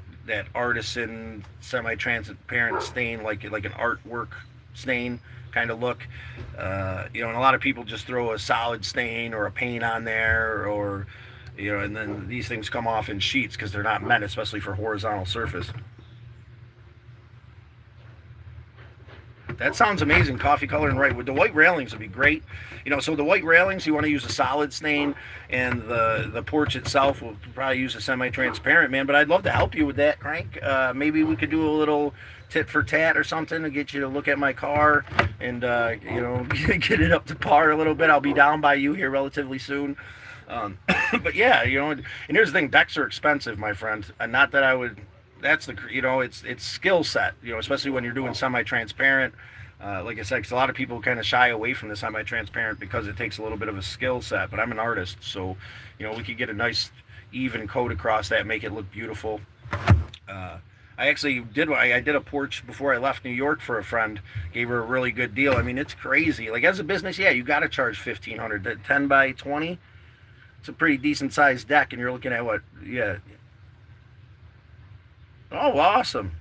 artisan semi-transparent stain, like an artwork stain. kind of look. And a lot of people just throw a solid stain or a paint on there, or and then these things come off in sheets because they're not meant, especially for horizontal surface. That sounds amazing. Coffee color and right. With the white railings would be great. So the white railings, you want to use a solid stain, and the porch itself will probably use a semi-transparent, man. But I'd love to help you with that, Crank. Maybe we could do a little tit for tat or something to get you to look at my car and, get it up to par a little bit. I'll be down by you here relatively soon. But yeah, and here's the thing: decks are expensive, my friend. And not that I would. That's it's skill set, especially when you're doing semi-transparent. Like I said, because a lot of people kind of shy away from the semi-transparent because it takes a little bit of a skill set. But I'm an artist, so we could get a nice even coat across that, make it look beautiful. I actually did. I did a porch before I left New York for a friend. Gave her a really good deal. I mean, it's crazy. Like as a business, yeah, you got to charge $1,500. That 10 by 20. It's a pretty decent sized deck, and you're looking at what? Yeah. Oh, awesome.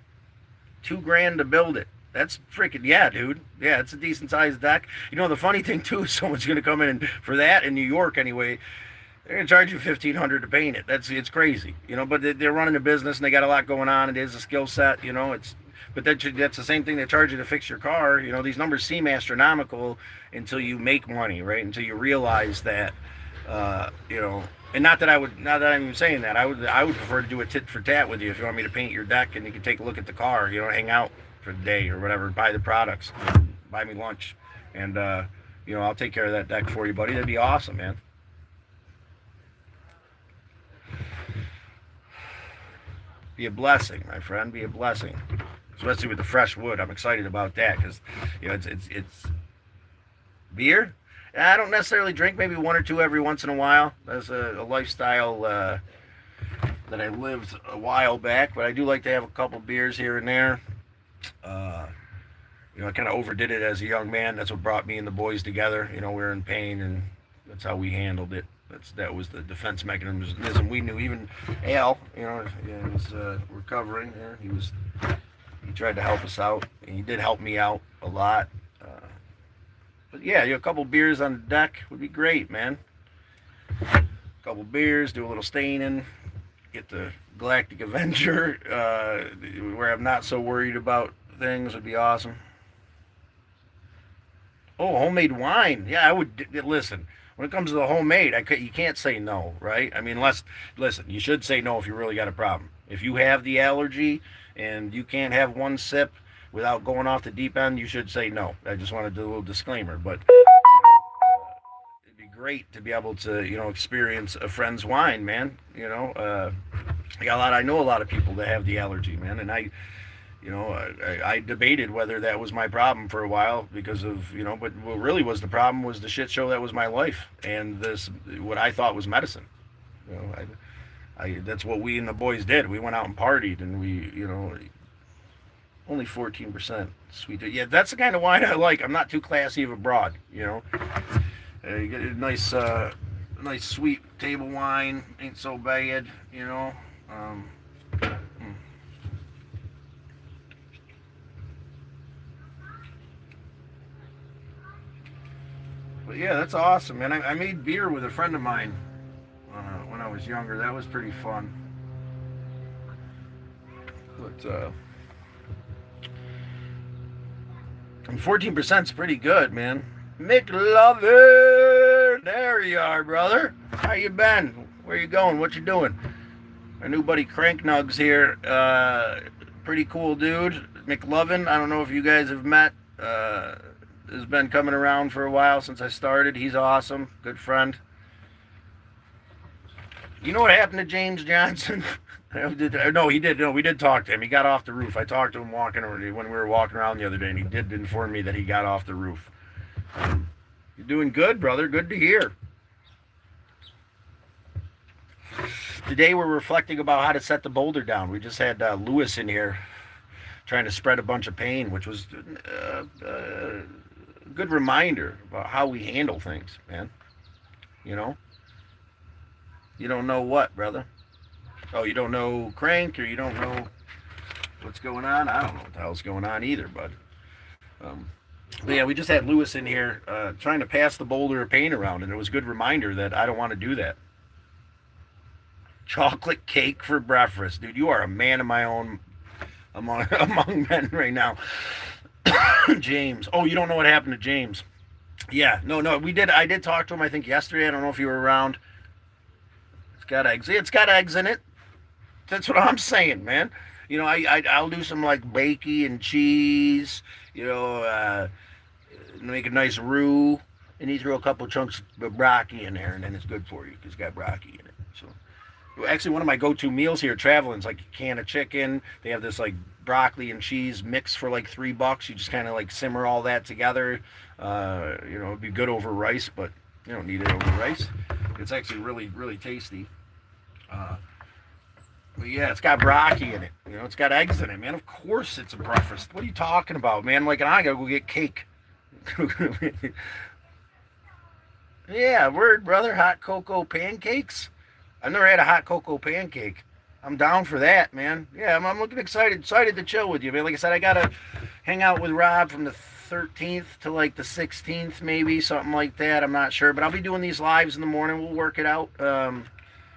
$2,000 to build it. That's freaking, yeah, dude. Yeah, it's a decent sized deck. The funny thing too is someone's going to come in and, for that in New York anyway, they're going to charge you $1,500 to paint it. It's crazy, but they're running a business and they got a lot going on. It is a skill set, but that's the same thing they charge you to fix your car. These numbers seem astronomical until you make money, right? Until you realize that, and not that I'm even saying that. I would prefer to do a tit for tat with you if you want me to paint your deck and you can take a look at the car, hang out for the day or whatever, buy the products, buy me lunch, and I'll take care of that deck for you, buddy. That'd be awesome, man. Be a blessing, my friend. Be a blessing, especially with the fresh wood. I'm excited about that because it's beer. I don't necessarily drink, maybe one or two every once in a while. That's a lifestyle that I lived a while back, but I do like to have a couple beers here and there. I kind of overdid it as a young man. That's what brought me and the boys together. We were in pain, and that's how we handled it. That was the defense mechanism we knew. Even Al, he was recovering there. He tried to help us out, and he did help me out a lot. But yeah, a couple beers on the deck would be great, man. A couple beers, do a little staining, get the Galactic Avenger, where I'm not so worried about things, would be awesome. Oh, homemade wine. Yeah, I would listen. When it comes to the homemade, you can't say no, right? I mean, listen, you should say no if you really got a problem. If you have the allergy and you can't have one sip without going off the deep end, you should say no. I just want to do a little disclaimer, but it'd be great to be able to, experience a friend's wine, man. I know a lot of people that have the allergy, man, and I debated whether that was my problem for a while because of, but what really was the problem was the shit show that was my life and what I thought was medicine. That's what we and the boys did. We went out and partied, and we, only 14% sweet. Yeah, that's the kind of wine I like. I'm not too classy of a broad, You get a nice sweet table wine. Ain't so bad, But yeah, that's awesome, man. I made beer with a friend of mine when I was younger. That was pretty fun. But 14% is pretty good, man. McLovin, there you are, brother. How you been? Where you going? What you doing? My new buddy Crank Nugs here. Pretty cool dude. McLovin, I don't know if you guys have met. Has been coming around for a while since I started. He's awesome. Good friend. You know what happened to James Johnson? No, he did. No, we did talk to him. He got off the roof. I talked to him when we were walking around the other day, and he did inform me that he got off the roof. You're doing good, brother. Good to hear. Today we're reflecting about how to set the boulder down. We just had Lewis in here trying to spread a bunch of pain, which was a good reminder about how we handle things, man. You don't know what, brother? Oh, you don't know Crank, or you don't know what's going on? I don't know what the hell's going on either, bud. But yeah, we just had Lewis in here trying to pass the boulder of paint around, and it was a good reminder that I don't want to do that. Chocolate cake for breakfast, dude. You are a man of my own among men right now. James. Oh, you don't know what happened to James? Yeah, no, we did. I did talk to him. I think yesterday. I don't know if you were around. It's got eggs. It's got eggs in it. That's what I'm saying, man. I'll do some like bakey and cheese. Make a nice roux, and he threw a couple chunks of broccoli in there, and then it's good for you because it's got broccoli in it. So, actually, one of my go-to meals here traveling is like a can of chicken. They have this like broccoli and cheese mix for like $3. You just kind of like simmer all that together. It'd be good over rice, but you don't need it over rice. It's actually really, really tasty. But yeah, it's got broccoli in it. It's got eggs in it, man. Of course it's a breakfast. What are you talking about, man? Like, I gotta go get cake. Yeah, word, brother. Hot cocoa pancakes. I've never had a hot cocoa pancake. I'm down for that, man. Yeah, I'm looking excited to chill with you, man. Like I said, I gotta hang out with Rob from the 13th to like the 16th, maybe something like that. I'm not sure, but I'll be doing these lives in the morning. We'll work it out.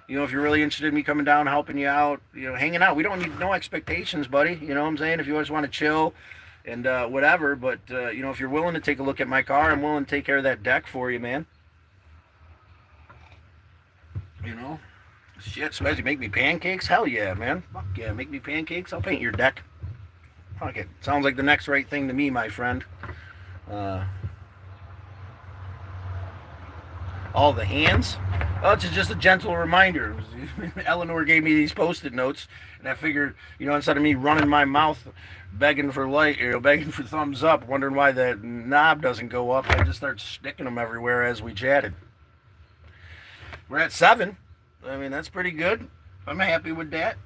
If you're really interested in me coming down, helping you out, hanging out. We don't need no expectations, buddy. You know what I'm saying? If you just want to chill and whatever, but if you're willing to take a look at my car, I'm willing to take care of that deck for you, man. Shit, especially make me pancakes. Hell yeah, man. Fuck yeah, make me pancakes. I'll paint your deck. Fuck it. Sounds like the next right thing to me, my friend. All the hands. Oh, it's just a gentle reminder. Eleanor gave me these Post-it notes, and I figured, instead of me running my mouth, begging for light, begging for thumbs up, wondering why the knob doesn't go up, I just start sticking them everywhere as we chatted. We're at 7. I mean, that's pretty good. I'm happy with that.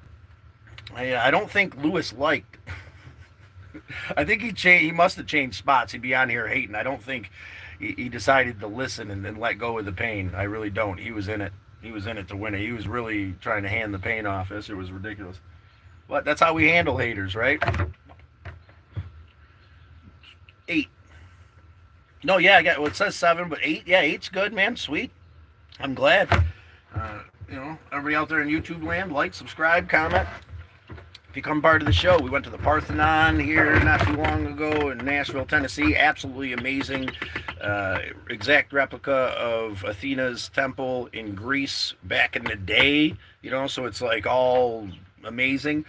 I don't think Lewis liked. I think he must have changed spots. He'd be on here hating. I don't think he decided to listen and let go of the pain. I really don't. He was in it. He was in it to win it. He was really trying to hand the pain off. This it was ridiculous. But that's how we handle haters, right? 8. No, yeah, it says 7, but 8. Yeah, 8's good, man. Sweet. I'm glad. Everybody out there in YouTube land, like, subscribe, comment. Become part of the show. We went to the Parthenon here not too long ago in Nashville, Tennessee. Absolutely amazing. Exact replica of Athena's temple in Greece back in the day. So it's like all amazing.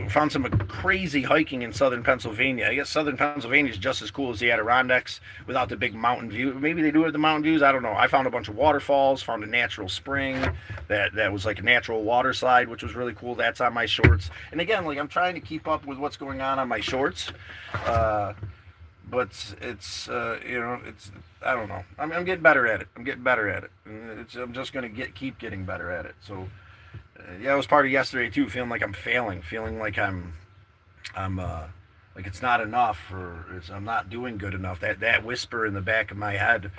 Found some crazy hiking in southern Pennsylvania. I guess southern Pennsylvania is just as cool as the Adirondacks without the big mountain view. Maybe they do have the mountain views. I don't know. I found a bunch of waterfalls, found a natural spring that was like a natural water slide, which was really cool. That's on my shorts. And again, like I'm trying to keep up with what's going on my shorts. But it's I don't know. I'm getting better at it. I'm just gonna keep getting better at it. So. Yeah, it was part of yesterday too. Feeling like I'm failing, feeling like I'm like it's not enough, or I'm not doing good enough. That whisper in the back of my head,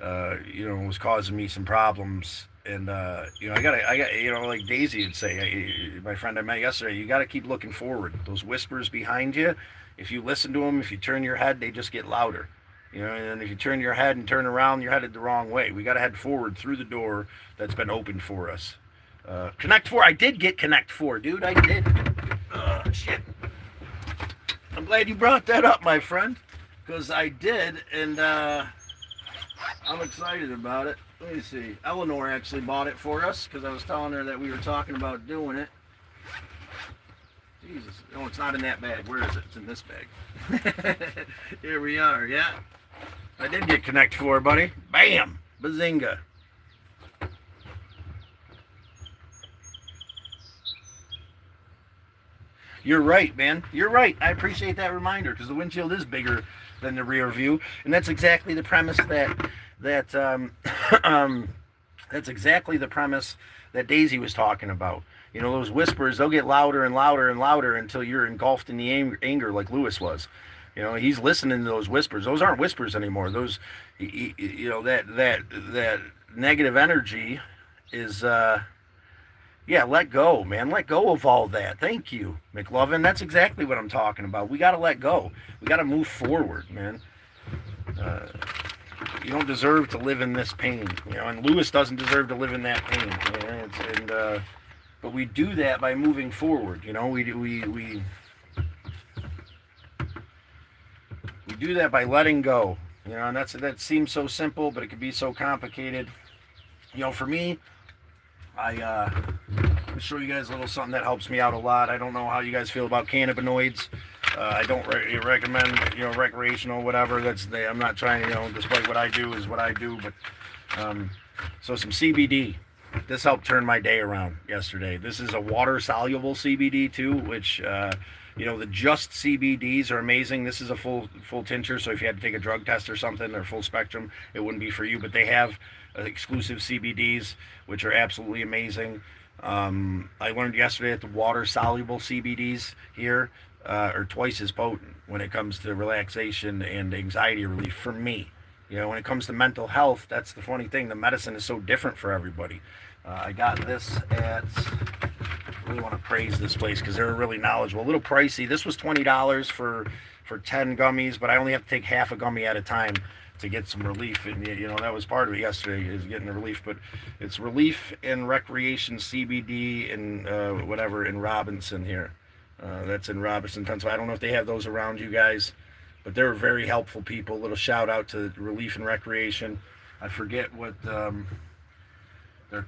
was causing me some problems. And I got, like Daisy would say, my friend I met yesterday, you got to keep looking forward. Those whispers behind you, if you listen to them, if you turn your head, they just get louder. And if you turn your head and turn around, you're headed the wrong way. We got to head forward through the door that's been opened for us. Connect 4. I did get Connect 4, dude. I did. Shit. I'm glad you brought that up, my friend. Because I did, and I'm excited about it. Let me see. Eleanor actually bought it for us because I was telling her that we were talking about doing it. Jesus. No, it's not in that bag. Where is it? It's in this bag. Here we are, yeah. I did get Connect 4, buddy. Bam! Bazinga. You're right, man. You're right. I appreciate that reminder because the windshield is bigger than the rear view, and that's exactly the premise that's exactly the premise that Daisy was talking about. Those whispers, they'll get louder and louder and louder until you're engulfed in the anger like Lewis was. He's listening to those whispers. Those aren't whispers anymore. Those, that negative energy is Yeah, let go, man. Let go of all that. Thank you, McLovin. That's exactly what I'm talking about. We got to let go. We got to move forward, man. Uh, you don't deserve to live in this pain, and Lewis doesn't deserve to live in that pain. But we do that by moving forward. We do that by letting go. And that seems so simple, but it can be so complicated. For me, I'll show you guys a little something that helps me out a lot. I don't know how you guys feel about cannabinoids. I don't recommend, recreational, whatever. I'm not trying to, despite what I do is what I do. But so some CBD. This helped turn my day around yesterday. This is a water-soluble CBD too, which the just CBDs are amazing. This is a full tincture, so if you had to take a drug test or something, or full spectrum, it wouldn't be for you. But they have exclusive CBDs, which are absolutely amazing. I learned yesterday that the water-soluble CBDs here are twice as potent when it comes to relaxation and anxiety relief for me. When it comes to mental health, that's the funny thing. The medicine is so different for everybody. I got this at, I really want to praise this place because they're really knowledgeable. A little pricey. This was $20 for 10 gummies, but I only have to take half a gummy at a time to get some relief. And that was part of it yesterday, is getting the relief. But it's Relief and Recreation CBD and whatever in Robinson here. That's in Robinson, Pennsylvania. I don't know if they have those around you guys, but they're very helpful people. A little shout out to Relief and Recreation. I forget what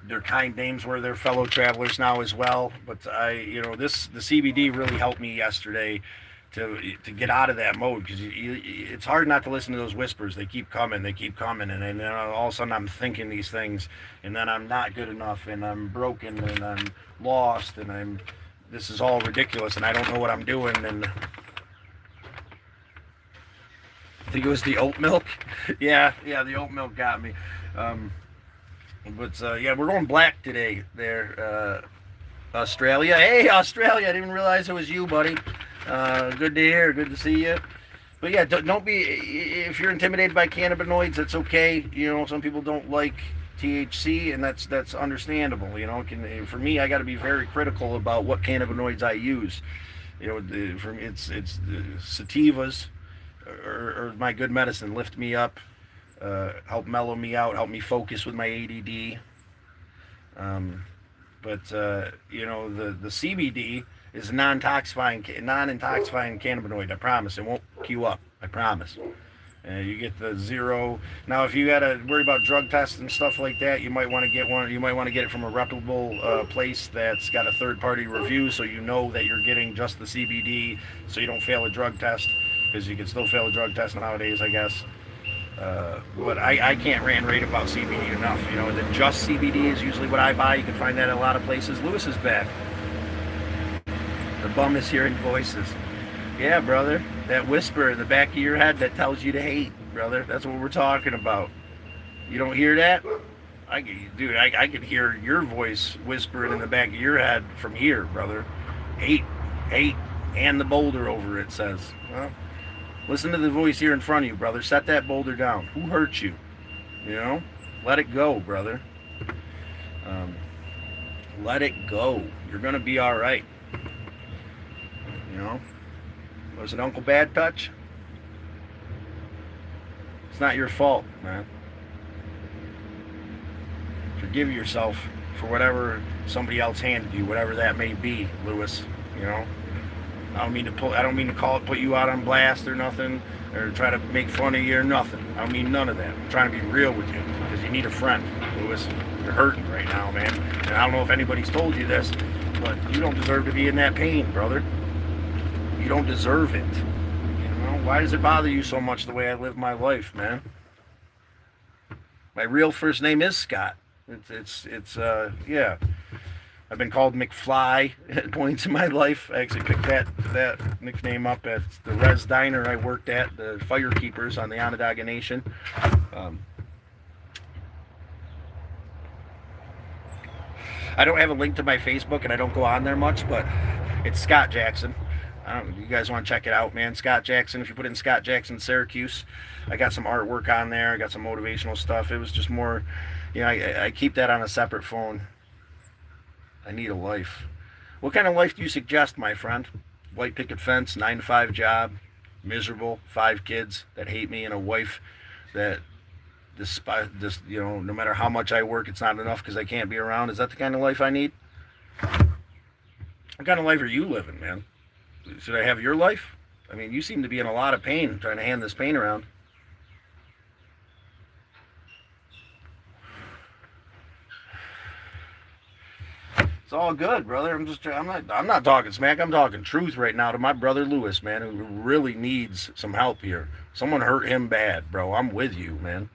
their kind names were. They're fellow travelers now as well. But the CBD really helped me yesterday to get out of that mode, because it's hard not to listen to those whispers. They keep coming, and then all of a sudden I'm thinking these things, and then I'm not good enough, and I'm broken, and I'm lost, and this is all ridiculous, and I don't know what I'm doing. And I think it was the oat milk. yeah, the oat milk got me. But we're going black today there. Australia. Hey, Australia, I didn't even realize it was you, buddy. Good to hear, good to see you. But yeah, don't be, if you're intimidated by cannabinoids, that's okay. Some people don't like THC, and that's understandable. For me, I got to be very critical about what cannabinoids I use. For me, it's sativas or my good medicine. Lift me up, help mellow me out, help me focus with my ADD. But the CBD is a non-intoxifying cannabinoid. I promise. It won't queue up. I promise. You get the zero. Now, if you got to worry about drug tests and stuff like that, you might want to get one. You might want to get it from a reputable place that's got a third-party review, so you know that you're getting just the CBD, so you don't fail a drug test, because you can still fail a drug test nowadays, I guess. But I can't rant and rave about CBD enough. The just CBD is usually what I buy. You can find that at a lot of places. Lewis is back. The bum is hearing voices. Yeah, brother. That whisper in the back of your head that tells you to hate, brother. That's what we're talking about. You don't hear that? I can hear your voice whispering in the back of your head from here, brother. Hate, and the boulder over it says. Well, listen to the voice here in front of you, brother. Set that boulder down. Who hurt you? Let it go, brother. Let it go. You're going to be all right. Was it Uncle Bad Touch? It's not your fault, man. Forgive yourself for whatever somebody else handed you, whatever that may be, Lewis. I don't mean to put you out on blast or nothing, or try to make fun of you or nothing. I don't mean none of that. I'm trying to be real with you, because you need a friend, Lewis. You're hurting right now, man. And I don't know if anybody's told you this, but you don't deserve to be in that pain, brother. You don't deserve it. Why does it bother you so much the way I live my life, man? My real first name is Scott. It's I've been called McFly at points in my life. I actually picked that nickname up at the Res Diner I worked at, the Firekeepers on the Onondaga Nation. I don't have a link to my Facebook, and I don't go on there much, but it's Scott Jackson. You guys want to check it out, man. Scott Jackson. If you put in Scott Jackson Syracuse, I got some artwork on there. I got some motivational stuff. It was just more, I keep that on a separate phone. I need a life. What kind of life do you suggest, my friend? White picket fence, 9 to 5 job, miserable, 5 kids that hate me, and a wife that this, no matter how much I work, it's not enough because I can't be around. Is that the kind of life I need? What kind of life are you living, man? Should I have your life? I mean, you seem to be in a lot of pain trying to hand this pain around. It's all good, brother. I'm not talking smack. I'm talking truth right now to my brother Lewis, man, who really needs some help here. Someone hurt him bad, bro. I'm with you, man.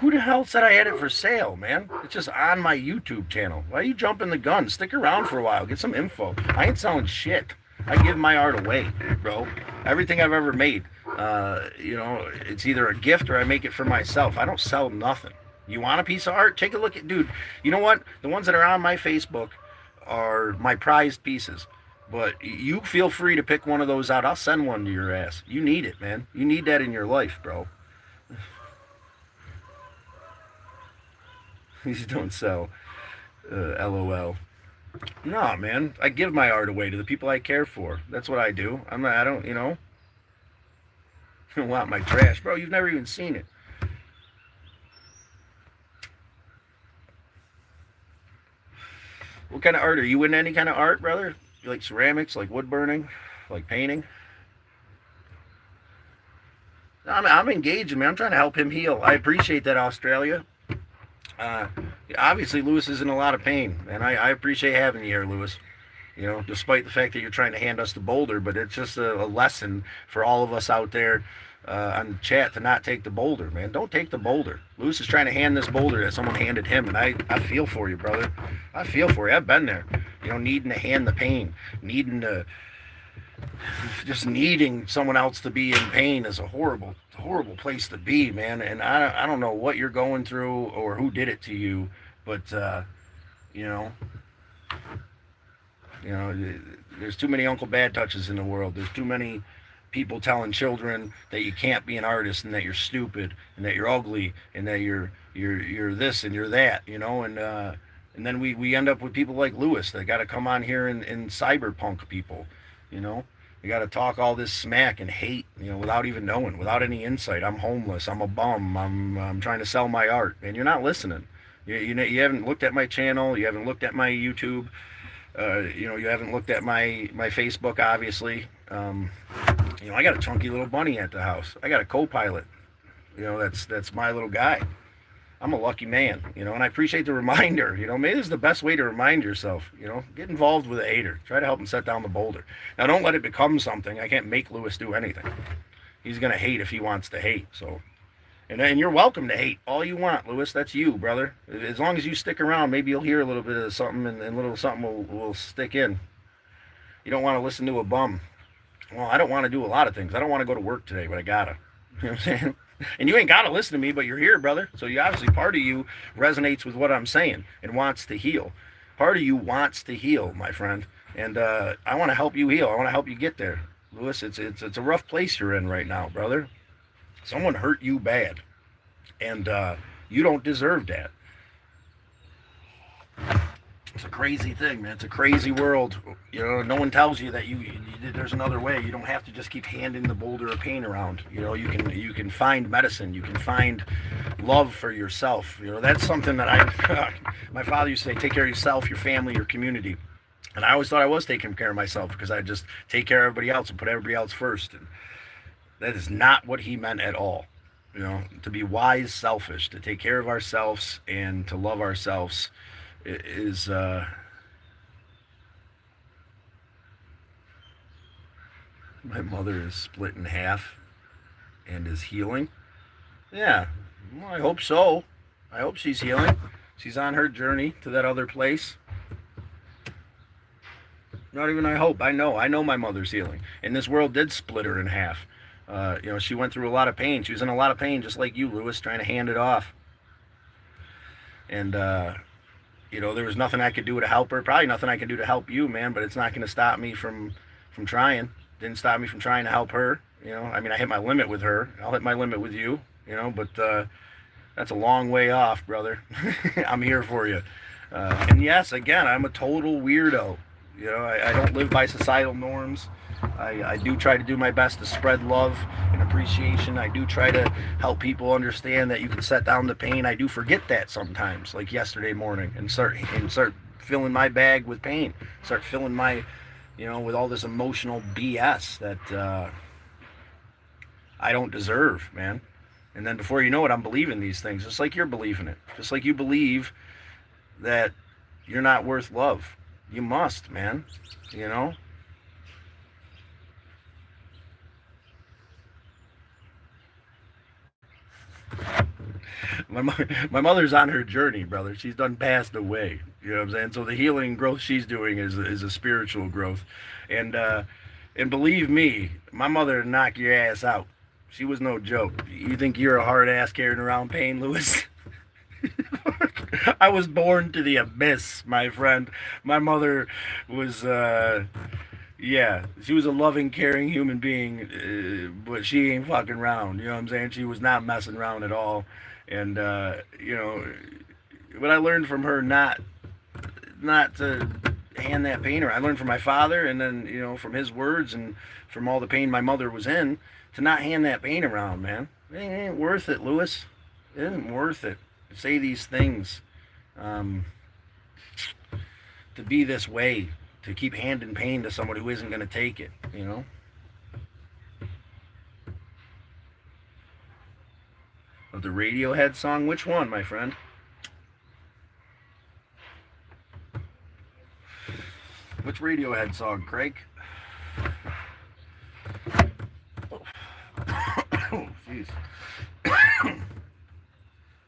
Who the hell said I had it for sale, man? It's just on my YouTube channel. Why are you jumping the gun? Stick around for a while. Get some info. I ain't selling shit. I give my art away, bro. Everything I've ever made, it's either a gift or I make it for myself. I don't sell nothing. You want a piece of art? Take a look at, dude. You know what? The ones that are on my Facebook are my prized pieces. But you feel free to pick one of those out. I'll send one to your ass. You need it, man. You need that in your life, bro. These don't sell. LOL. No, man. I give my art away to the people I care for. That's what I do. I don't want my trash. Bro, you've never even seen it. What kind of art? Are you into any kind of art, brother? You like ceramics, like wood burning, like painting? I'm engaging, man. I'm trying to help him heal. I appreciate that, Australia. Obviously, Lewis is in a lot of pain, and I appreciate having you here, Lewis. Despite the fact that you're trying to hand us the boulder, but it's just a lesson for all of us out there on the chat to not take the boulder, man. Don't take the boulder. Lewis is trying to hand this boulder that someone handed him, and I feel for you, brother. I feel for you. I've been there. Needing to hand the pain, just needing someone else to be in pain is a horrible place to be, man. And I don't know what you're going through or who did it to you, but there's too many Uncle Bad Touches in the world. There's too many people telling children that you can't be an artist and that you're stupid and that you're ugly and that you're this and you're that, and then we end up with people like Lewis that got to come on here and cyberpunk people, You got to talk all this smack and hate, without even knowing, without any insight. I'm homeless. I'm a bum. I'm trying to sell my art, and you're not listening. You haven't looked at my channel. You haven't looked at my YouTube. You haven't looked at my Facebook, obviously. I got a chunky little bunny at the house. I got a co-pilot. That's my little guy. I'm a lucky man, and I appreciate the reminder. Maybe this is the best way to remind yourself. Get involved with a hater. Try to help him set down the boulder. Now, don't let it become something. I can't make Lewis do anything. He's gonna hate if he wants to hate. So, and you're welcome to hate all you want, Lewis. That's you, brother. As long as you stick around, maybe you'll hear a little bit of something, and a little something will stick in. You don't want to listen to a bum. Well, I don't want to do a lot of things. I don't want to go to work today, but I gotta. You know what I'm saying? And you ain't got to listen to me, but you're here, brother. So you obviously, part of you resonates with what I'm saying and wants to heal. Part of you wants to heal, my friend. And I want to help you heal. I want to help you get there. Lewis, it's a rough place you're in right now, brother. Someone hurt you bad. And you don't deserve that. It's a crazy thing, man. It's a crazy world. No one tells you that there's another way. You don't have to just keep handing the boulder of pain around. You can find medicine. You can find love for yourself. That's something that my father used to say, take care of yourself, your family, your community. And I always thought I was taking care of myself because I just take care of everybody else and put everybody else first. And that is not what he meant at all. To be wise, selfish, to take care of ourselves and to love ourselves is my mother is split in half and is healing. Yeah, well, I hope so. I hope she's healing. She's on her journey to that other place. Not even I hope. I know my mother's healing. And this world did split her in half. She went through a lot of pain. She was in a lot of pain, just like you, Lewis, trying to hand it off. And there was nothing I could do to help her. Probably nothing I can do to help you, man. But it's not going to stop me from trying. Didn't stop me from trying to help her. I hit my limit with her. I'll hit my limit with you. But That's a long way off, brother. I'm here for you. And yes, again, I'm a total weirdo. You know, I don't live by societal norms. I do try to do my best to spread love and appreciation. I do try to help people understand that you can set down the pain. I do forget that sometimes, like yesterday morning, and start filling my bag with pain. Start filling my, with all this emotional BS that I don't deserve, man. And then before you know it, I'm believing these things, just like you're believing it. Just like you believe that you're not worth love. You must, man. You know? My mother's on her journey, brother. She's done passed away. You know what I'm saying? So the healing growth she's doing is a spiritual growth. And believe me, my mother would knock your ass out. She was no joke. You think you're a hard ass carrying around pain, Lewis? I was born to the abyss, my friend. My mother was, she was a loving, caring human being, but she ain't fucking around. You know what I'm saying? She was not messing around at all. And, what I learned from her, not to hand that pain around. I learned from my father, and then, from his words and from all the pain my mother was in, to not hand that pain around, man. It ain't worth it, Lewis. It isn't worth it. Say these things, to be this way, to keep handing pain to someone who isn't going to take it, Of the Radiohead song, which one, my friend? Which Radiohead song, Craig? Oh, jeez.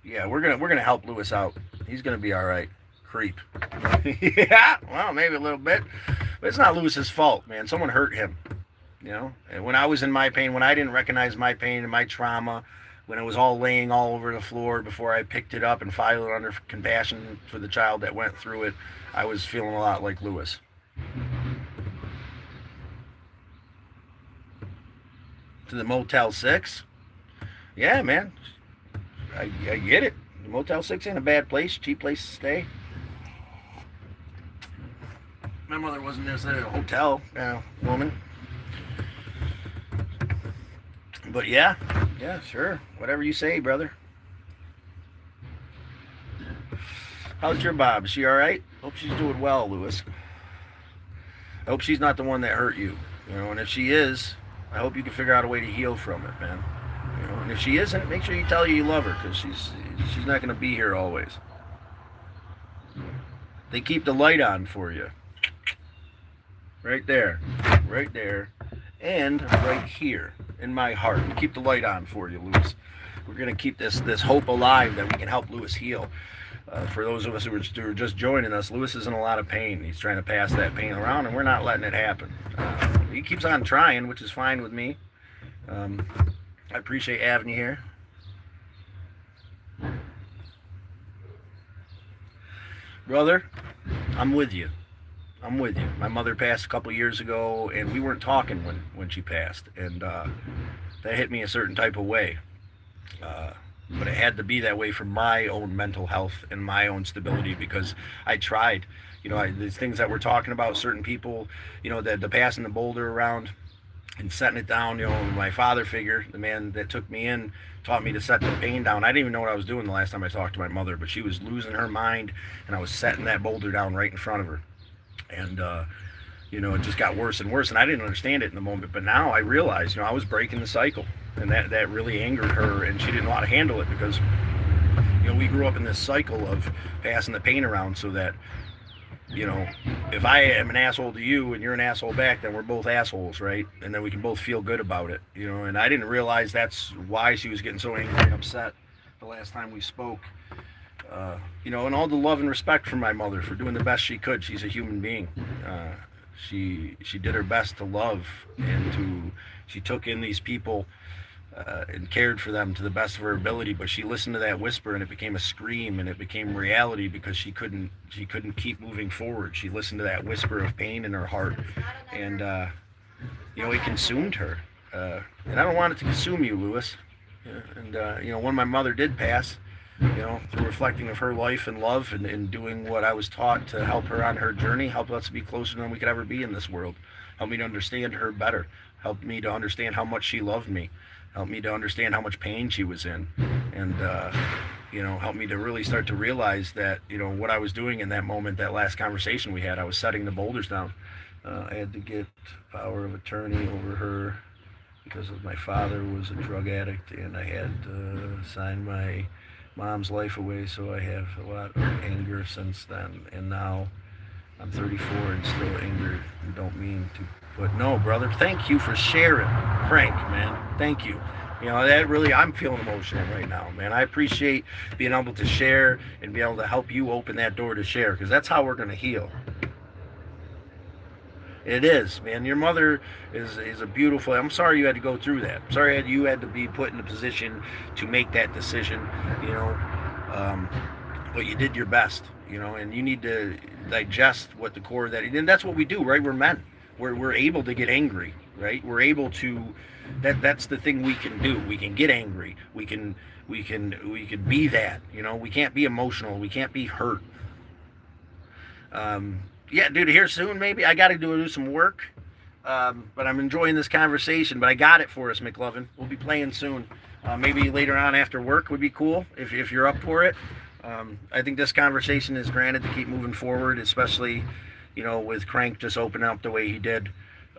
Yeah, we're gonna help Lewis out. He's gonna be all right. Creep. Yeah, well, maybe a little bit, but it's not Lewis's fault, man. Someone hurt him. And when I was in my pain, when I didn't recognize my pain and my trauma, when it was all laying all over the floor before I picked it up and filed it under compassion for the child that went through it, I was feeling a lot like Lewis. To the Motel 6? Yeah, man. I get it. The Motel 6 ain't a bad place, cheap place to stay. My mother wasn't necessarily a hotel woman. But yeah, sure. Whatever you say, brother. How's your Bob? Is she alright? Hope she's doing well, Lewis. I hope she's not the one that hurt you. And if she is, I hope you can figure out a way to heal from it, man. And if she isn't, make sure you tell her you love her, because she's not going to be here always. They keep the light on for you. Right there, and right here in my heart. We keep the light on for you, Lewis. We're going to keep this hope alive that we can help Lewis heal. For those of us who are just joining us, Lewis is in a lot of pain. He's trying to pass that pain around, and we're not letting it happen. He keeps on trying, which is fine with me. I appreciate having you here. Brother, I'm with you. My mother passed a couple years ago, and we weren't talking when she passed, and that hit me a certain type of way. But it had to be that way for my own mental health and my own stability, because I tried. These things that we're talking about, certain people, the passing the boulder around and setting it down, my father figure, the man that took me in, taught me to set the pain down. I didn't even know what I was doing the last time I talked to my mother, but she was losing her mind, and I was setting that boulder down right in front of her. And, it just got worse and worse, and I didn't understand it in the moment. But now I realized, I was breaking the cycle, and that really angered her, and she didn't know how to handle it, because, we grew up in this cycle of passing the pain around, so that, if I am an asshole to you and you're an asshole back, then we're both assholes, right? And then we can both feel good about it, and I didn't realize that's why she was getting so angry and upset the last time we spoke. And all the love and respect from my mother for doing the best she could. She's a human being. She did her best to love, and she took in these people and cared for them to the best of her ability. But she listened to that whisper, and it became a scream, and it became reality, because she couldn't keep moving forward. She listened to that whisper of pain in her heart, and it consumed her. And I don't want it to consume you, Lewis. And when my mother did pass, through reflecting of her life and love and doing what I was taught to help her on her journey, help us be closer than we could ever be in this world. Help me to understand her better. Help me to understand how much she loved me. Help me to understand how much pain she was in. And, help me to really start to realize that, what I was doing in that moment, that last conversation we had, I was setting the boulders down. I had to get power of attorney over her because my father was a drug addict, and I had to sign my mom's life away, so I have a lot of anger since then. And now I'm 34 and still angry and don't mean to. But no, brother, thank you for sharing. Frank, man, thank you. That really, I'm feeling emotional right now, man. I appreciate being able to share and be able to help you open that door to share, because that's how we're going to heal. It is, man. Your mother is a beautiful. I'm sorry you had to go through that. I'm sorry you had to be put in a position to make that decision. But you did your best. And you need to digest what the core of that. And that's what we do, right? We're men. We're able to get angry, right? We're able to. That's the thing we can do. We can get angry. We can be that. We can't be emotional. We can't be hurt. Yeah, dude, here soon, maybe. I got to do some work. But I'm enjoying this conversation. But I got it for us, McLovin. We'll be playing soon. Maybe later on after work would be cool if you're up for it. I think this conversation is granted to keep moving forward, especially, with Crank just opening up the way he did.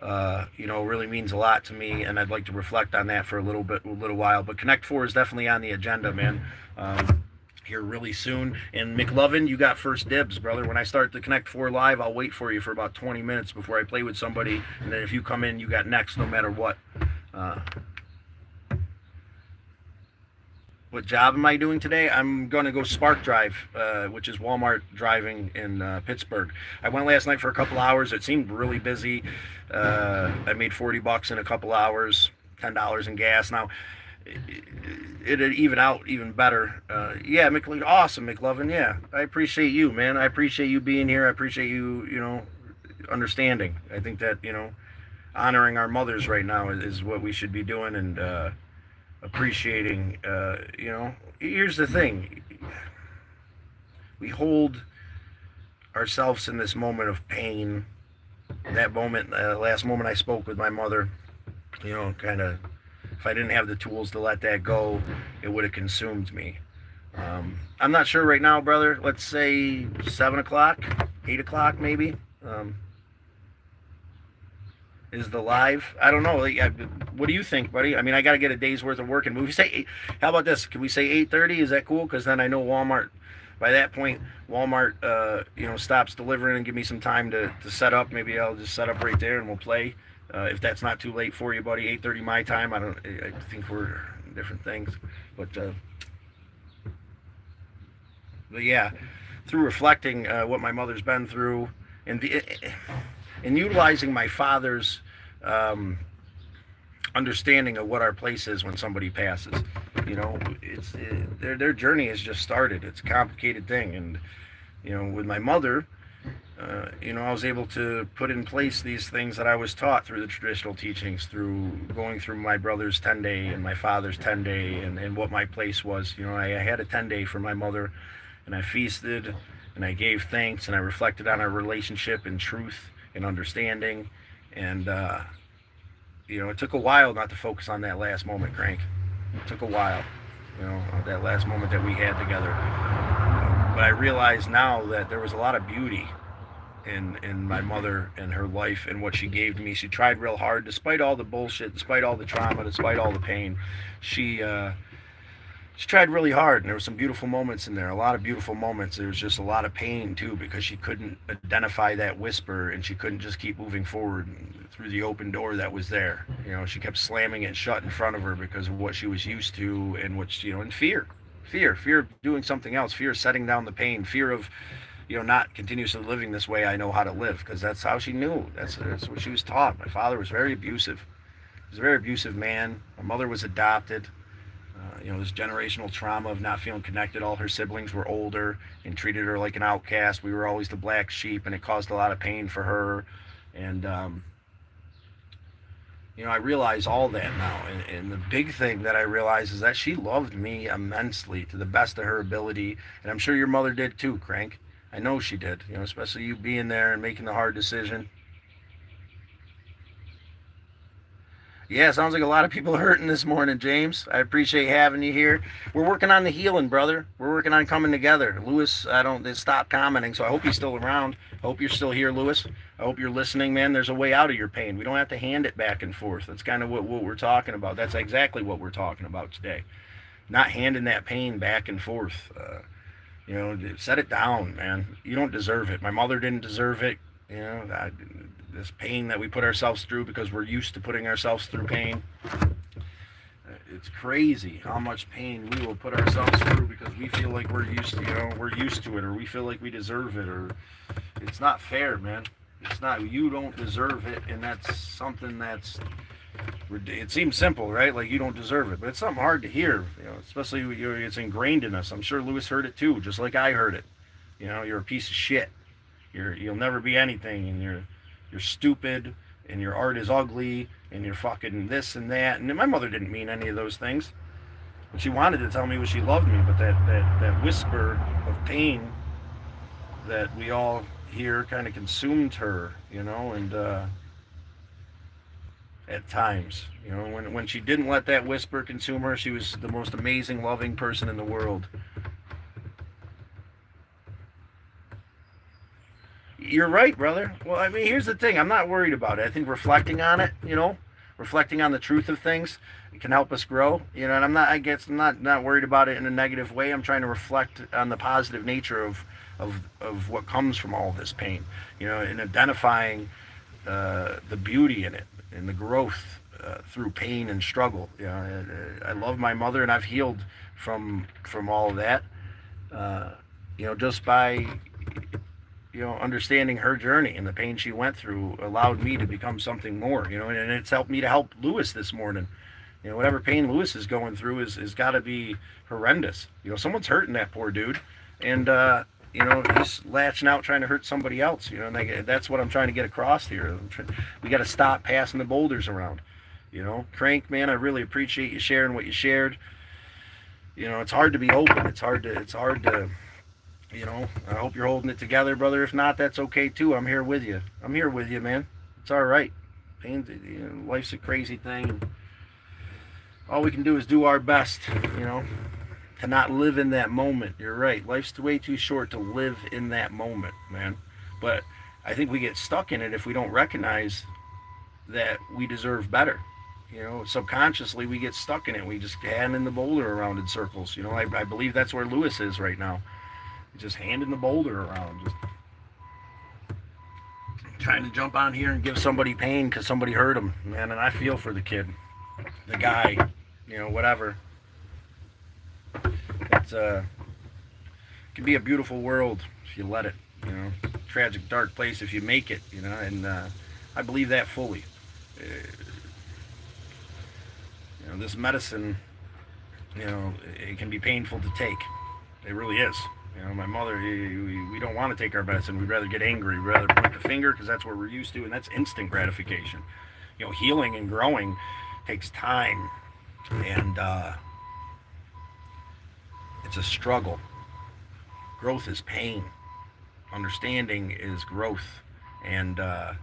Really means a lot to me, and I'd like to reflect on that for a little while. But Connect 4 is definitely on the agenda, man. Here really soon. And McLovin, you got first dibs, brother. When I start the Connect 4 live, I'll wait for you for about 20 minutes before I play with somebody, and then if you come in, you got next no matter what. What job am I doing today? I'm going to go Spark Drive, which is Walmart driving in Pittsburgh. I went last night for a couple hours. It seemed really busy. I made $40 in a couple hours, $10 in gas. Now, it'd even out even better. Yeah, awesome, McLovin. Yeah, I appreciate you, man. I appreciate you being here. I appreciate you, understanding. I think that, honoring our mothers right now is what we should be doing, and appreciating, here's the thing. We hold ourselves in this moment of pain. That moment, last moment I spoke with my mother, kind of, if I didn't have the tools to let that go, it would have consumed me. I'm not sure right now, brother. Let's say 7 o'clock, 8 o'clock maybe. Is the live? I don't know. What do you think, buddy? I mean, I got to get a day's worth of work and movie. How about this? Can we say 8:30? Is that cool? Because then I know Walmart. By that point, Walmart, stops delivering and give me some time to set up. Maybe I'll just set up right there and we'll play. If that's not too late for you, buddy. 8:30 my time. I think we're different things, but yeah, through reflecting what my mother's been through and utilizing my father's understanding of what our place is when somebody passes. Their journey has just started. It's a complicated thing, and with my mother, I was able to put in place these things that I was taught through the traditional teachings, through going through my brother's 10-day and my father's 10-day, and what my place was. I had a 10-day for my mother, and I feasted, and I gave thanks, and I reflected on our relationship and truth and understanding, and it took a while not to focus on that last moment, Crank. It took a while, that last moment that we had together. But I realize now that there was a lot of beauty in my mother and her life and what she gave to me. She tried real hard, despite all the bullshit, despite all the trauma, despite all the pain. She tried really hard, and there were some beautiful moments in there, a lot of beautiful moments. There was just a lot of pain too, because she couldn't identify that whisper, and she couldn't just keep moving forward through the open door that was there. She kept slamming it shut in front of her because of what she was used to, and and fear of doing something else, fear of setting down the pain, fear of not continuously living this way I know how to live, because that's how she knew. That's what she was taught. My father was very abusive. He was a very abusive man. My mother was adopted. This generational trauma of not feeling connected. All her siblings were older and treated her like an outcast. We were always the black sheep, and it caused a lot of pain for her. And You know, I realize all that now. And the big thing that I realize is that she loved me immensely to the best of her ability. And I'm sure your mother did too, Crank. I know she did, you know, especially you being there and making the hard decision. Yeah, sounds like a lot of people are hurting this morning, James. I appreciate having you here. We're working on the healing, brother. We're working on coming together. Lewis, I don't they stop commenting, so I hope he's still around. I hope you're still here, Lewis. I hope you're listening, man. There's a way out of your pain. We don't have to hand it back and forth. That's kind of what we're talking about. That's exactly what we're talking about today. Not handing that pain back and forth. You know, set it down, man. You don't deserve it. My mother didn't deserve it. You know, this pain that we put ourselves through because we're used to putting ourselves through pain. It's crazy how much pain we will put ourselves through because we feel like we're used to, you know, we're used to it, or we feel like we deserve it, or it's not fair, man. It's not. You don't deserve it, and that's something that's. It seems simple, right? Like you don't deserve it, but it's something hard to hear, you know. Especially it's ingrained in us. I'm sure Lewis heard it too, just like I heard it. You know, you're a piece of shit. You'll never be anything, and you're stupid, and your art is ugly, and you're fucking this and that. And my mother didn't mean any of those things. She wanted to tell me what she loved me, but that whisper of pain that we all hear kind of consumed her, you know, and at times, you know, when she didn't let that whisper consume her, she was the most amazing, loving person in the world. You're right, brother. Well, I mean, here's the thing. I'm not worried about it. I think reflecting on it, you know, reflecting on the truth of things, it can help us grow. You know, and I'm not worried about it in a negative way. I'm trying to reflect on the positive nature of what comes from all of this pain. You know, and identifying the beauty in it and the growth through pain and struggle. You know, I love my mother, and I've healed from all of that. You know, just by understanding her journey and the pain she went through allowed me to become something more, and it's helped me to help Lewis this morning. Whatever pain Lewis is going through is got to be horrendous. Someone's hurting that poor dude, and he's latching out trying to hurt somebody else. And that's what I'm trying to get across here. We got to stop passing the boulders around. Crank, man, I really appreciate you sharing what you shared. It's hard to be open. It's hard to. I hope you're holding it together, brother. If not, that's okay too. I'm here with you. I'm here with you, man. It's all right. Pain, life's a crazy thing. All we can do is do our best, to not live in that moment. You're right. Life's way too short to live in that moment, man. But I think we get stuck in it if we don't recognize that we deserve better. Subconsciously we get stuck in it. We just hand the boulder around in circles. I believe that's where Lewis is right now. Just handing the boulder around, just trying to jump on here and give somebody pain because somebody hurt him, man. And I feel for the kid, the guy, whatever. It can be a beautiful world if you let it. Tragic, dark place if you make it. And I believe that fully. This medicine, it can be painful to take. It really is. My mother, we don't want to take our medicine. We'd rather get angry. We'd rather point the finger because that's what we're used to, and that's instant gratification. Healing and growing takes time, and it's a struggle. Growth is pain. Understanding is growth, and I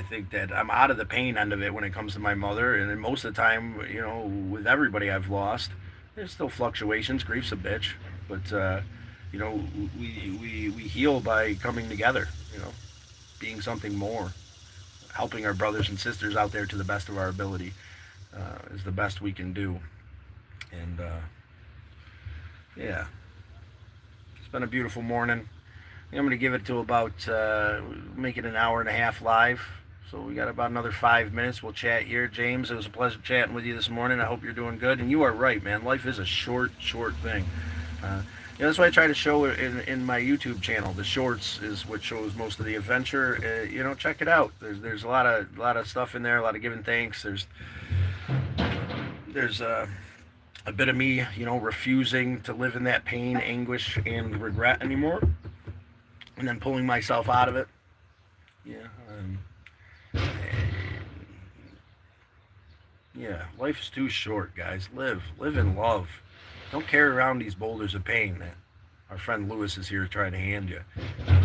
think that I'm out of the pain end of it when it comes to my mother, and then most of the time, with everybody I've lost. There's still fluctuations. Grief's a bitch, but we heal by coming together. Being something more, helping our brothers and sisters out there to the best of our ability is the best we can do. And yeah, it's been a beautiful morning. I'm going to give it to about make it an hour and a half live. So we got about another 5 minutes. We'll chat here. James, it was a pleasure chatting with you this morning. I hope you're doing good. And you are right, man. Life is a short thing. That's why I try to show it in my YouTube channel. The shorts is what shows most of the adventure. Check it out. There's a lot of stuff in there. A lot of giving thanks. There's a bit of me, refusing to live in that pain, anguish, and regret anymore, and then pulling myself out of it. Yeah. Yeah, life is too short, guys. Live in love. Don't carry around these boulders of pain that our friend Lewis is here trying to hand you.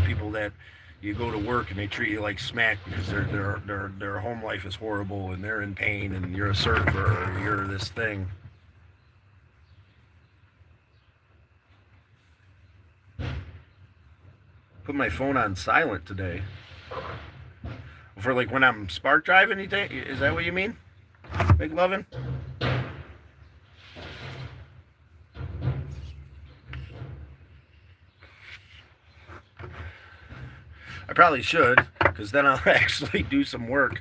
People that you go to work and they treat you like smack because their home life is horrible and they're in pain and you're a server or you're this thing. Put my phone on silent today. For like when I'm spark driving, you think? Is that what you mean? Big lovin'? I probably should, because then I'll actually do some work.